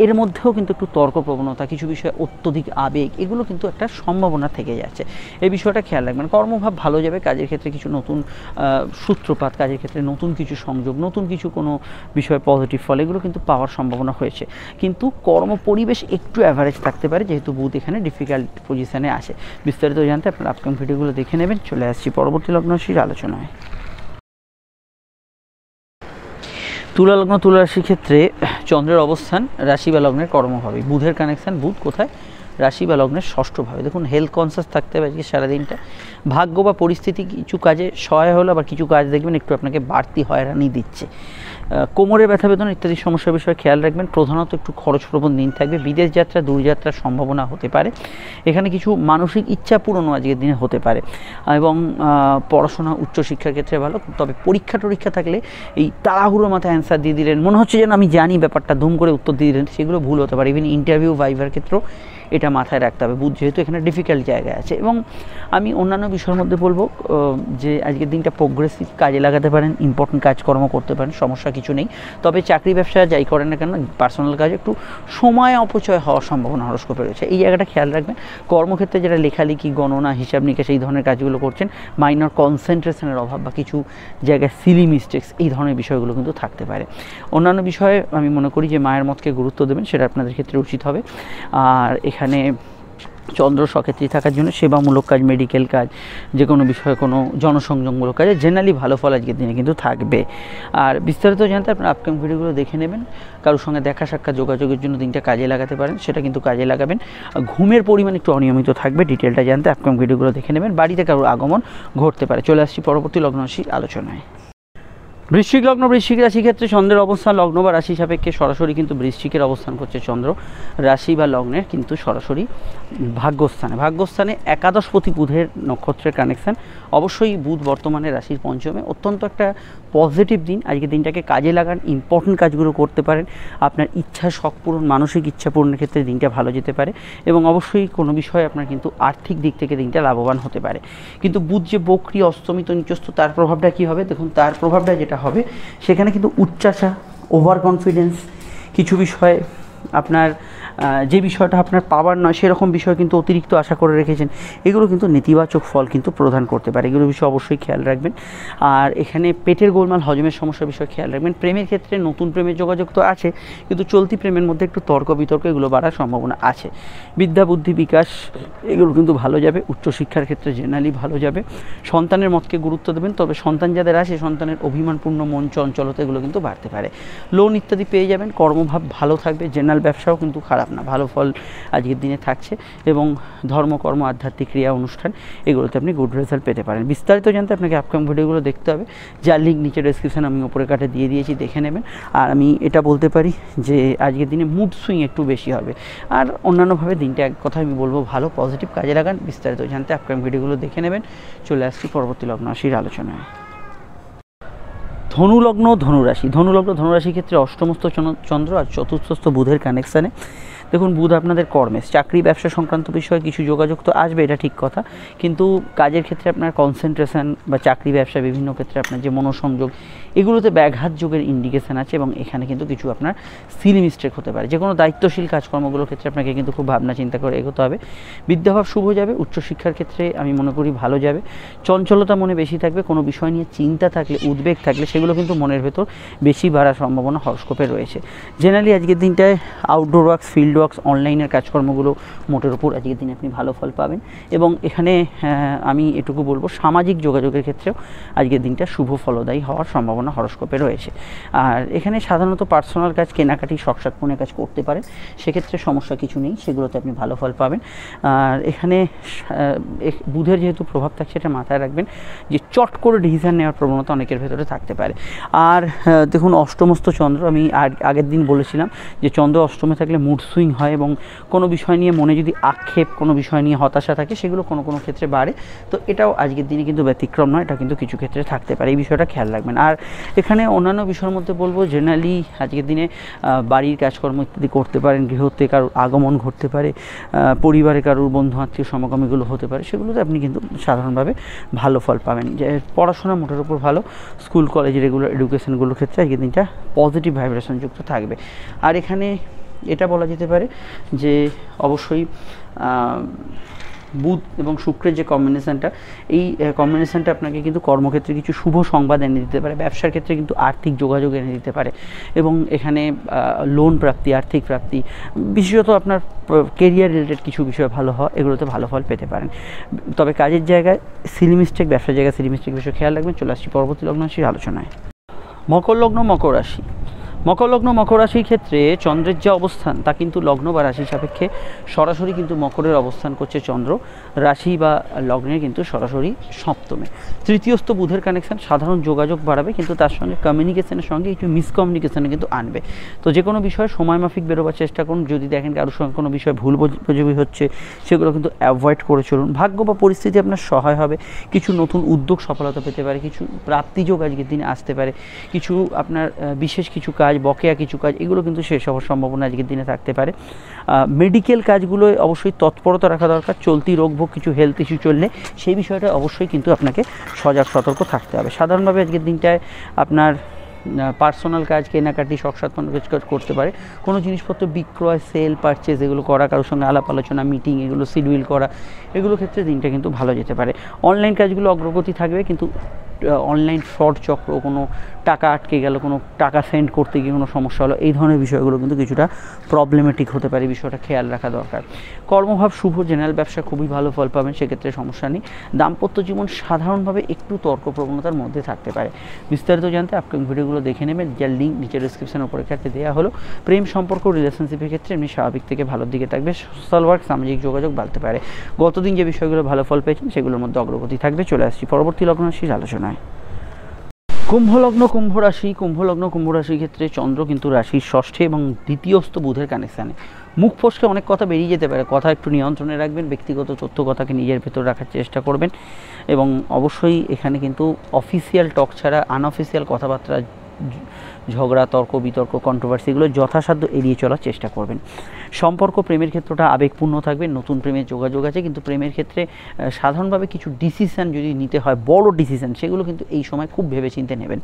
A: এর মধ্যেও কিন্তু একটু তর্ক প্রবণতা, কিছু বিষয়ে অত্যধিক আবেগ, এগুলো কিন্তু একটা সম্ভাবনা থেকে যাচ্ছে। এই বিষয়টা খেয়াল রাখবেন। কর্মভাব ভালো যাবে। কাজের ক্ষেত্রে কিছু নতুন সূত্রপাত, কাজের ক্ষেত্রে নতুন কিছু সংযোগ, নতুন কিছু কোনো বিষয়ে পজিটিভ ফল এগুলো কিন্তু পাওয়ার সম্ভাবনা হয়েছে। কিন্তু কর্ম পরিবেশ একটু অ্যাভারেজ থাকতে পারে, যেহেতু বুধ এখানে ডিফিকাল্ট পজিশানে আসে। বিস্তারিত জানতে আপনার আপকামিং ভিডিওগুলো দেখে নেবেন। চলে আসছি পরবর্তী লগ্ন রাশির আলোচনায়। তুলা লগ্ন, তুলা রাশির ক্ষেত্রে চন্দ্রের অবস্থান রাশি বা লগ্নের কর্মভাবে। বুধের কানেকশান, বুধ কোথায়? রাশি বা লগ্নের ষষ্ঠভাবে। দেখুন হেলথ কনসিয়াস থাকতে হবে আজকে সারাদিনটা। ভাগ্য বা পরিস্থিতি কিছু কাজে সহায় হলো, আবার কিছু কাজ দেখবেন একটু আপনাকে বাড়তি হয়রানি দিচ্ছে। কোমরে ব্যথা বেদনা ইত্যাদি সমস্যার বিষয়ে খেয়াল রাখবেন। প্রধানত একটু খরচপ্রবণ দিন থাকবে। বিদেশ যাত্রা, দূরযাত্রার সম্ভাবনা হতে পারে। এখানে কিছু মানসিক ইচ্ছা পূরণও আজকের দিনে হতে পারে। এবং পড়াশোনা, উচ্চশিক্ষার ক্ষেত্রে ভালো, তবে পরীক্ষা থাকলে এই তাড়াহুড়োর মাথায় অ্যান্সার দিয়ে দিলেন, মনে হচ্ছে যেন আমি জানি ব্যাপারটা, ধুম করে উত্তর দিয়ে দিলেন, সেগুলো ভুল হতে পারে। ইভেন ইন্টারভিউ, ভাইভার ক্ষেত্রেও এটা মাথায় রাখতে হবে। বুধ যেহেতু এখানে ডিফিকাল্ট জায়গায় আছে, এবং আমি অন্যান্য বিষয়ের মধ্যে বলবো যে আজকের দিনটা প্রোগ্রেসিভ কাজে লাগাতে পারেন, ইম্পর্টেন্ট কাজকর্ম করতে পারেন, সমস্যা কিছু নেই। তবে চাকরি ব্যবসা যাই করেন না কেন, পার্সোনাল কাজে একটু সময় অপচয় হওয়ার সম্ভাবনা হরস্কোপে রয়েছে, এই জায়গাটা খেয়াল রাখবেন। কর্মক্ষেত্রে যেটা লেখালেখি, গণনা, হিসাব নিকাশ এই ধরনের কাজগুলো করছেন, মাইনর কনসেন্ট্রেশনের অভাব বা কিছু জায়গায় সিলি মিস্টেক্স এই ধরনের বিষয়গুলো কিন্তু থাকতে পারে। অন্যান্য বিষয়ে আমি মনে করি যে মায়ের মতকে গুরুত্ব দেবেন, সেটা আপনাদের ক্ষেত্রে উচিত হবে। আর এখানে চন্দ্র সক্ষেত্রী থাকার জন্য সেবামূলক কাজ, মেডিকেল কাজ, যে কোনো বিষয়ে কোনো জনসংযোগমূলক কাজে জেনারেলি ভালো ফল আজকের দিনে কিন্তু থাকবে। আর বিস্তারিত জানতে আপনার আপকামিং ভিডিওগুলো দেখে নেবেন। কারোর সঙ্গে দেখা সাক্ষাৎ যোগাযোগের জন্য দিনটা কাজে লাগাতে পারেন, সেটা কিন্তু কাজে লাগাবেন। ঘুমের পরিমাণ একটু অনিয়মিত থাকবে, ডিটেলটা জানতে আপকামিং ভিডিওগুলো দেখে নেবেন। বাড়িতে কারোর আগমন ঘটতে পারে। চলে আসছি পরবর্তী লগ্ন রাশির আলোচনায়। বৃশ্চিক লগ্ন, বৃশ্চিক রাশি ক্ষেত্রে চন্দ্রের অবস্থান লগ্ন বা রাশি সাপেক্ষে সরাসরি কিন্তু বৃশ্চিকের অবস্থান করছে চন্দ্র, রাশি বা লগ্নের কিন্তু সরাসরি ভাগ্যস্থানে একাদশপতি বুধের নক্ষত্রের কানেকশান। অবশ্যই বুধ বর্তমানে রাশির পঞ্চমে, অত্যন্ত একটা পজিটিভ দিন। আজকে দিনটাকে কাজে লাগান, ইম্পর্টেন্ট কাজগুলো করতে পারেন, আপনার ইচ্ছা শখ পূরণ, মানসিক ইচ্ছা পূরণের ক্ষেত্রে দিনটা ভালো যেতে পারে, এবং অবশ্যই কোনো বিষয়ে আপনার কিন্তু আর্থিক দিক থেকে দিনটা লাভবান হতে পারে। কিন্তু বুধ যে বক্রী, অস্তমিত, নিচস্থ, তার প্রভাবটা কী হবে দেখুন। তার প্রভাবটা যেটা হবে সেখানে কিন্তু উচ্চাশা, ওভার কনফিডেন্স, কিছু বিষয়ে আপনার যে বিষয়টা আপনার পাওয়ার নয় সেরকম বিষয় কিন্তু অতিরিক্ত আশা করে রেখেছেন, এগুলো কিন্তু নেতিবাচক ফল কিন্তু প্রদান করতে পারে। এগুলো বিষয়ে অবশ্যই খেয়াল রাখবেন। আর এখানে পেটের গোলমাল, হজমের সমস্যার বিষয়ে খেয়াল রাখবেন। প্রেমের ক্ষেত্রে নতুন প্রেমের যোগাযোগ তো আছে, কিন্তু চলতি প্রেমের মধ্যে একটু তর্ক বিতর্ক এগুলো বাড়ার সম্ভাবনা আছে। বিদ্যা বুদ্ধি বিকাশ এগুলো কিন্তু ভালো যাবে। উচ্চশিক্ষার ক্ষেত্রে জেনারেলি ভালো যাবে। সন্তানের মতকে গুরুত্ব দেবেন, তবে সন্তান যাদের আছে সন্তানের অভিমানপূর্ণ মন, চঞ্চলতা এগুলো কিন্তু বাড়তে পারে। লোন ইত্যাদি পেয়ে যাবেন। কর্মভাব ভালো থাকবে। জেনারেল ব্যবসাও কিন্তু খারাপ না, ভালো ফল আজকের দিনে থাকছে। এবং ধর্মকর্ম, আধ্যাত্মিক ক্রিয়া, অনুষ্ঠান এগুলোতে আপনি গুড রেজাল্ট পেতে পারেন। বিস্তারিত জানতে আপনাকে আপকামিং ভিডিওগুলো দেখতে হবে, যার লিঙ্ক নিচে ডেসক্রিপশন আমি উপরে কাটে দিয়ে দিয়েছি, দেখে নেবেন। আর আমি এটা বলতে পারি যে আজকের দিনে মুড সুইং একটু বেশি হবে। আর অন্যান্যভাবে দিনটা এক কথা আমি বলবো ভালো, পজিটিভ কাজে লাগান। বিস্তারিত জানতে আপকামিং ভিডিওগুলো দেখে নেবেন। চলে আসছি পরবর্তী লগ্ন রাশির আলোচনায়। ধনুলগ্ন, ধনুরাশি। ধনুলগ্ন, ধনুরাশির ক্ষেত্রে অষ্টমস্থ চন্দ্র আর চতুর্থস্থ বুধের কানেকশানে। দেখুন, বুধ আপনাদের কর্মে, চাকরি ব্যবসা সংক্রান্ত বিষয়ে কিছু যোগাযোগ তো আসবে, এটা ঠিক কথা, কিন্তু কাজের ক্ষেত্রে আপনার কনসেন্ট্রেশন বা চাকরি ব্যবসা বিভিন্ন ক্ষেত্রে আপনার যে মনোসংযোগ এগুলোতে ব্যাঘাত যোগের ইন্ডিকেশান আছে, এবং এখানে কিন্তু কিছু আপনার সিলি মিস্টেক হতে পারে। যে কোনো দায়িত্বশীল কাজকর্মগুলোর ক্ষেত্রে আপনাকে কিন্তু খুব ভাবনা চিন্তা করে এগোতে হবে। বিদ্যাভাব শুভ যাবে। উচ্চশিক্ষার ক্ষেত্রে আমি মনে করি ভালো যাবে। চঞ্চলতা মনে বেশি থাকবে। কোনো বিষয় নিয়ে চিন্তা থাকলে, উদ্বেগ থাকলে সেগুলো কিন্তু মনের ভেতর বেশি বাড়ার সম্ভাবনা হরস্কোপে রয়েছে। জেনারেলি আজকের দিনটায় আউটডোর ওয়ার্কস, ফিল্ড ওয়ার্কস, অনলাইনের কাজকর্মগুলো মোটের উপর আজকের দিনে আপনি ভালো ফল পাবেন। এবং এখানে আমি এটুকু বলবো, সামাজিক যোগাযোগের ক্ষেত্রেও আজকের দিনটা শুভ ফলদায়ী হওয়ার সম্ভাবনা হরস্কোপে রয়েছে। আর এখানে সাধারণত পার্সোনাল কাজ, কেনাকাটি, শখসাৎপূর্ণের কাজ করতে পারেন, সেক্ষেত্রে সমস্যা কিছু নেই, সেগুলোতে আপনি ভালো ফল পাবেন। আর এখানে বুধের যেহেতু প্রভাব থাকছে, এটা মাথায় রাখবেন যে চট করে ডিসিশন নেওয়ার প্রবণতা অনেকের ভেতরে থাকতে পারে। আর দেখুন, অষ্টমস্থ চন্দ্র, আমি আগের দিন বলেছিলাম যে চন্দ্র অষ্টমে থাকলে মুড সুইং হয়, এবং কোনো বিষয় নিয়ে মনে যদি আক্ষেপ, কোনো বিষয় নিয়ে হতাশা থাকে, সেগুলো কোনো কোনো ক্ষেত্রে বাড়ে। তো এটাও আজকের দিনে কিন্তু ব্যতিক্রম নয়, এটা কিন্তু কিছু ক্ষেত্রে থাকতে পারে, এই বিষয়টা খেয়াল রাখবেন। আর এখানে অন্যান্য বিষয়ের মধ্যে বলবো, জেনারেলি আজকের দিনে বাড়ির কাজকর্ম ইত্যাদি করতে পারেন, গৃহতে কারোর আগমন ঘটতে পারে, পরিবারে কারোর বন্ধু আত্মীয় সমাগমগুলো হতে পারে, সেগুলোতে আপনি কিন্তু সাধারণভাবে ভালো ফল পাবেন। যে পড়াশোনা মোটের উপর ভালো, স্কুল কলেজ রেগুলার এডুকেশনগুলোর ক্ষেত্রে আজকের দিনটা পজিটিভ ভাইব্রেশন যুক্ত থাকবে। আর এখানে এটা বলা যেতে পারে যে অবশ্যই বুধ এবং শুক্রের যে কম্বিনেশানটা, এই কম্বিনেশানটা আপনাকে কিন্তু কর্মক্ষেত্রে কিছু শুভ সংবাদ এনে দিতে পারে, ব্যবসার ক্ষেত্রে কিন্তু আর্থিক যোগাযোগ এনে দিতে পারে, এবং এখানে লোন প্রাপ্তি, আর্থিক প্রাপ্তি, বিশেষত আপনার কেরিয়ার রিলেটেড কিছু বিষয় ভালো হয়, এগুলোতে ভালো ফল পেতে পারেন। তবে কাজের জায়গায় সিলি মিস্টেক, ব্যবসার জায়গায় সিলি মিস্টেক বিষয়ে খেয়াল রাখবেন। চলে আসছি পরবর্তী লগ্ন রাশির আলোচনায়। মকর লগ্ন, মকর রাশি। মকর লগ্ন, মকর রাশির ক্ষেত্রে চন্দ্রের যে অবস্থান তা কিন্তু লগ্ন বা রাশি সাপেক্ষে সরাসরি কিন্তু মকরের অবস্থান করছে চন্দ্র, রাশি বা লগ্নের কিন্তু সরাসরি সপ্তমে। তৃতীয়স্থ বুধের কানেকশান সাধারণ যোগাযোগ বাড়াবে, কিন্তু তার সঙ্গে কমিউনিকেশনের সঙ্গে কিছু মিসকমিউনিকেশনে কিন্তু আনবে। তো যে কোনো বিষয়ে সময় মাফিক বেরোবার চেষ্টা করুন। যদি দেখেন কারোর সঙ্গে কোনো বিষয়ে ভুল বোঝাবুঝি হচ্ছে, সেগুলো কিন্তু অ্যাভয়েড করে চলুন। ভাগ্য বা পরিস্থিতি আপনার সহায় হবে, কিছু নতুন উদ্যোগ সফলতা পেতে পারে, কিছু প্রাপ্তিযোগ আজকের দিনে আসতে পারে, কিছু আপনার বিশেষ কিছু কাজ কাজ, বকেয়া কিছু কাজ, এগুলো কিন্তু শেষ হওয়ার সম্ভাবনা আজকের দিনে থাকতে পারে। মেডিকেল কাজগুলোয় অবশ্যই তৎপরতা রাখা দরকার। চলতি রোগভোগ কিছু হেলথ ইস্যু চললে সেই বিষয়টা অবশ্যই কিন্তু আপনাকে সজাগ সতর্ক থাকতে হবে। সাধারণভাবে আজকের দিনটায় আপনার পার্সোনাল কাজ, কেনাকাটি, শখ সাধন কাজ করতে পারে। কোনো জিনিসপত্র বিক্রয়, সেল, পারচেজ এগুলো করা, কারোর সঙ্গে আলাপ আলোচনা, মিটিং এগুলো শিডিউল করা, এগুলো ক্ষেত্রে দিনটা কিন্তু ভালো যেতে পারে। অনলাইন কাজগুলো অগ্রগতি থাকবে, কিন্তু অনলাইন ফ্রড চক্র, কোনো টাকা আটকে গেল, কোনো টাকা সেন্ড করতে গিয়ে কোনো সমস্যা হলো, এই ধরনের বিষয়গুলো কিন্তু কিছুটা প্রবলেমেটিক হতে পারে, বিষয়টা খেয়াল রাখা দরকার। কর্মভাব শুভ, জেনারেল ব্যবসা খুবই ভালো ফল পাবেন, সেক্ষেত্রে সমস্যা নেই। দাম্পত্য জীবন সাধারণভাবে একটু তর্ক প্রবণতার মধ্যে থাকতে পারে। বিস্তারিত জানতে আপকামিং ভিডিওগুলো দেখে নেবেন, যার লিঙ্ক নিচে ডিসক্রিপশনের উপরে কাটতে দেওয়া হলো। প্রেম সম্পর্ক, রিলেশনশিপের ক্ষেত্রে এমনি স্বাভাবিক থেকে ভালোর দিকে থাকবে। সোশ্যাল ওয়ার্ক, সামাজিক যোগাযোগ বাড়তে পারে। গতদিন যে বিষয়গুলো ভালো ফল পেয়েছেন সেগুলোর মধ্যে অগ্রগতি থাকবে। চলে আসছি পরবর্তী লগ্ন রাশির আলোচনায়। কুম্ভ লগ্ন, কুম্ভ রাশি। কুম্ভ লগ্ন, কুম্ভ রাশির ক্ষেত্রে চন্দ্র কিন্তু রাশির ষষ্ঠে এবং দ্বিতীয়স্থ বুধের কানেকশানে। মুখ ফসকে অনেক কথা বেরিয়ে যেতে পারে, কথা একটু নিয়ন্ত্রণে রাখবেন। ব্যক্তিগত তথ্য কথাকে নিজের ভেতর রাখার চেষ্টা করবেন, এবং অবশ্যই এখানে কিন্তু অফিসিয়াল টক ছাড়া আনঅফিসিয়াল কথাবার্তা, ঝগড়া, তর্ক বিতর্ক, কন্ট্রোভার্সি, এগুলো যথাসাধ্য এড়িয়ে চলার চেষ্টা করবেন। সম্পর্ক, প্রেমের ক্ষেত্রটা আবেগপূর্ণ থাকবে। নতুন প্রেমের যোগাযোগ আছে, কিন্তু প্রেমের ক্ষেত্রে সাধারণভাবে কিছু ডিসিশান যদি নিতে হয়, বড় ডিসিশান, সেগুলো কিন্তু এই সময় খুব ভেবেচিন্তে নেবেন।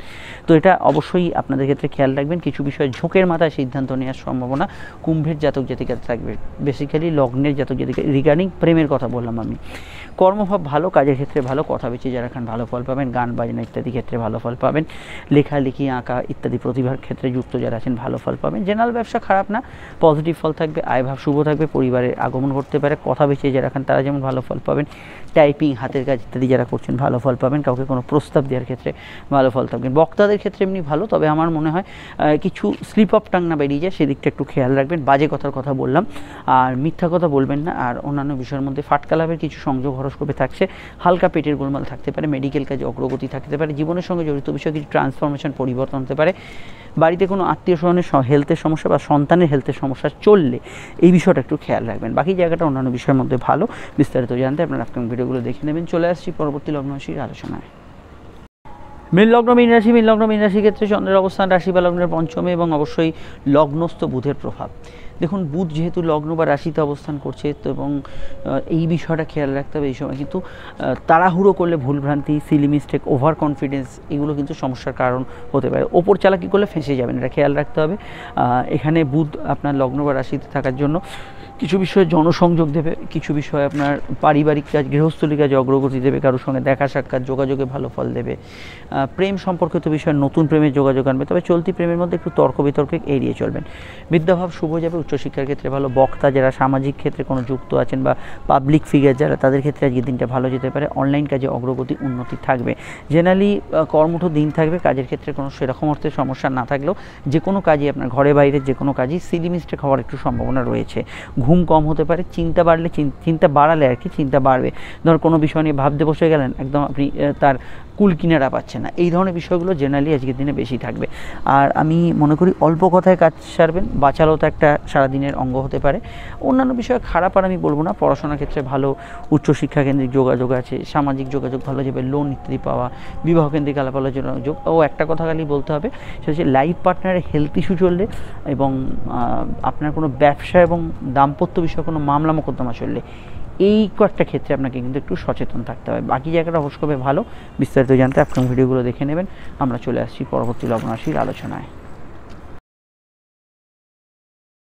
A: তো এটা অবশ্যই আপনাদের ক্ষেত্রে খেয়াল রাখবেন। কিছু বিষয়ে ঝোঁকের মাথায় সিদ্ধান্ত নেওয়ার সম্ভাবনা কুম্ভের জাতক জাতিকাতে থাকবে। বেসিক্যালি লগ্নের জাতক জাতিকা রিগার্ডিং প্রেমের কথা বললাম আমি। কর্মভাব ভালো, কাজের ক্ষেত্রে ভালো, কথা বেঁচে যারা খান ভালো ফল পাবেন। গান বাজনা ইত্যাদি ক্ষেত্রে ভালো ফল পাবেন। লেখালেখি, আঁকা ইত্যাদি প্রতিভার ক্ষেত্রে যুক্ত যারা আছেন ভালো ফল পাবেন। জেনারেল ব্যবসা খারাপ না, পজিটিভ ফল থাকবে। আয়ভাব শুভ থাকবে, পরিবারের আগমন ঘটতে পারে। কথা বেঁচে যারা খান তারা যেমন ভালো ফল পাবেন। টাইপিং, হাতের কাজ ইত্যাদি যারা করছেন ভালো ফল পাবেন। কাউকে কোনো প্রস্তাব দেওয়ার ক্ষেত্রে ভালো ফল থাকবেন। বক্তাদের ক্ষেত্রে এমনি ভালো, তবে আমার মনে হয় কিছু স্লিপ অফ টাং না বেরিয়ে যায়, সেদিকটা একটু খেয়াল রাখবেন। বাজে কথার কথা বললাম, আর মিথ্যা কথা বলবেন না। আর অন্যান্য বিষয়ের মধ্যে ফাটকা লাভের কিছু সংযোগ হরস্কোপে থাকছে। হালকা পেটের গোলমাল থাকতে পারে। মেডিকেল কাজে অগ্রগতি থাকতে পারে। জীবনের সঙ্গে জড়িত বিষয়ে কিছু ট্রান্সফরমেশন, পরিবর্তন হতে পারে। বাড়িতে কোনো আত্মীয় স্বজনের হেলথের সমস্যা বা সন্তানের হেলথের সমস্যা চললে এই বিষয়টা একটু খেয়াল রাখবেন। বাকি জায়গাটা অন্যান্য বিষয়ের মধ্যে ভালো। বিস্তারিত জানতে আপনারা আপকামিং ভিডিওগুলো দেখে নেবেন। চলে আসছি পরবর্তী লগ্ন রাশির আলোচনায়। মীন লগ্ন, মীন রাশি। মীন লগ্ন, মীন রাশির ক্ষেত্রে চন্দ্রের অবস্থান রাশি বা লগ্নের পঞ্চমে, এবং অবশ্যই লগ্নস্থ বুধের প্রভাব। দেখুন, বুধ যেহেতু লগ্ন বা রাশিতে অবস্থান করছে, তো এবং এই বিষয়টা খেয়াল রাখতে হবে। এই সময় কিন্তু তাড়াহুড়ো করলে ভুলভ্রান্তি, সিলি মিস্টেক, ওভার কনফিডেন্স, এগুলো কিন্তু সমস্যার কারণ হতে পারে। ওপর চালাকি করলে ফেঁসে যাবেন, এটা খেয়াল রাখতে হবে। এখানে বুধ আপনার লগ্ন বা রাশিতে থাকার জন্য কিছু বিষয়ে জনসংযোগ দেবে, কিছু বিষয়ে আপনার পারিবারিক কাজ, গৃহস্থলী কাজে অগ্রগতি দেবে, কারোর সঙ্গে দেখা সাক্ষাৎ, যোগাযোগে ভালো ফল দেবে। প্রেম সম্পর্কিত বিষয়ে নতুন প্রেমের যোগাযোগ আনবে, তবে চলতি প্রেমের মধ্যে একটু তর্ক বিতর্কে এড়িয়ে চলবেন। বিদ্যাভাব শুভ যাবে, উচ্চশিক্ষার ক্ষেত্রে ভালো। বক্তা যারা সামাজিক ক্ষেত্রে কোনো যুক্ত আছেন বা পাবলিক ফিগার যারা, তাদের ক্ষেত্রে আজকের দিনটা ভালো যেতে পারে। অনলাইন কাজে অগ্রগতি, উন্নতি থাকবে। জেনারেলি কর্মঠ দিন থাকবে। কাজের ক্ষেত্রে কোনো সেরকম অর্থের সমস্যা না থাকলেও যে কোনো কাজই আপনার ঘরে বাইরে যে কোনো কাজই সিলি মিস্টেক হওয়ার একটু সম্ভাবনা রয়েছে। ঘুম কম হতে পারে। চিন্তা বাড়লে, চিন্তা বাড়ালে আর কি, চিন্তা বাড়বে। ধর কোনো বিষয় নিয়ে ভাবতে বসে গেলেন, একদম আপনি তার কুল কিনারা পাচ্ছেন না, এই ধরনের বিষয়গুলো জেনারেলি আজকের দিনে বেশি থাকবে। আর আমি মনে করি অল্প কথায় কাজ সারবেন। বাচালতা একটা সারাদিনের অঙ্গ হতে পারে। অন্যান্য বিষয়ে খারাপ আর আমি বলবো না। পড়াশোনার ক্ষেত্রে ভালো, উচ্চশিক্ষা কেন্দ্রিক যোগাযোগ আছে, সামাজিক যোগাযোগ ভালো যাবে, লোন ইত্যাদি পাওয়া, বিবাহ কেন্দ্রিক আলাপ আলোচনা যোগ। ও একটা কথা খালি বলতে হবে, সেটা হচ্ছে লাইফ পার্টনারের হেলথ ইস্যু চললে, এবং আপনার কোনো ব্যবসা এবং দাম্পত্য বিষয়ে কোনো মামলা মোকদ্দমা চললে, এই কয়েকটা ক্ষেত্রে আপনাকে কিন্তু একটু সচেতন থাকতে হবে। বাকি জায়গাটা হরস্কোপে ভালো। বিস্তারিত জানতে আপনার ভিডিওগুলো দেখে নেবেন। আমরা চলে আসছি পরবর্তী লগ্ন রাশির আলোচনায়।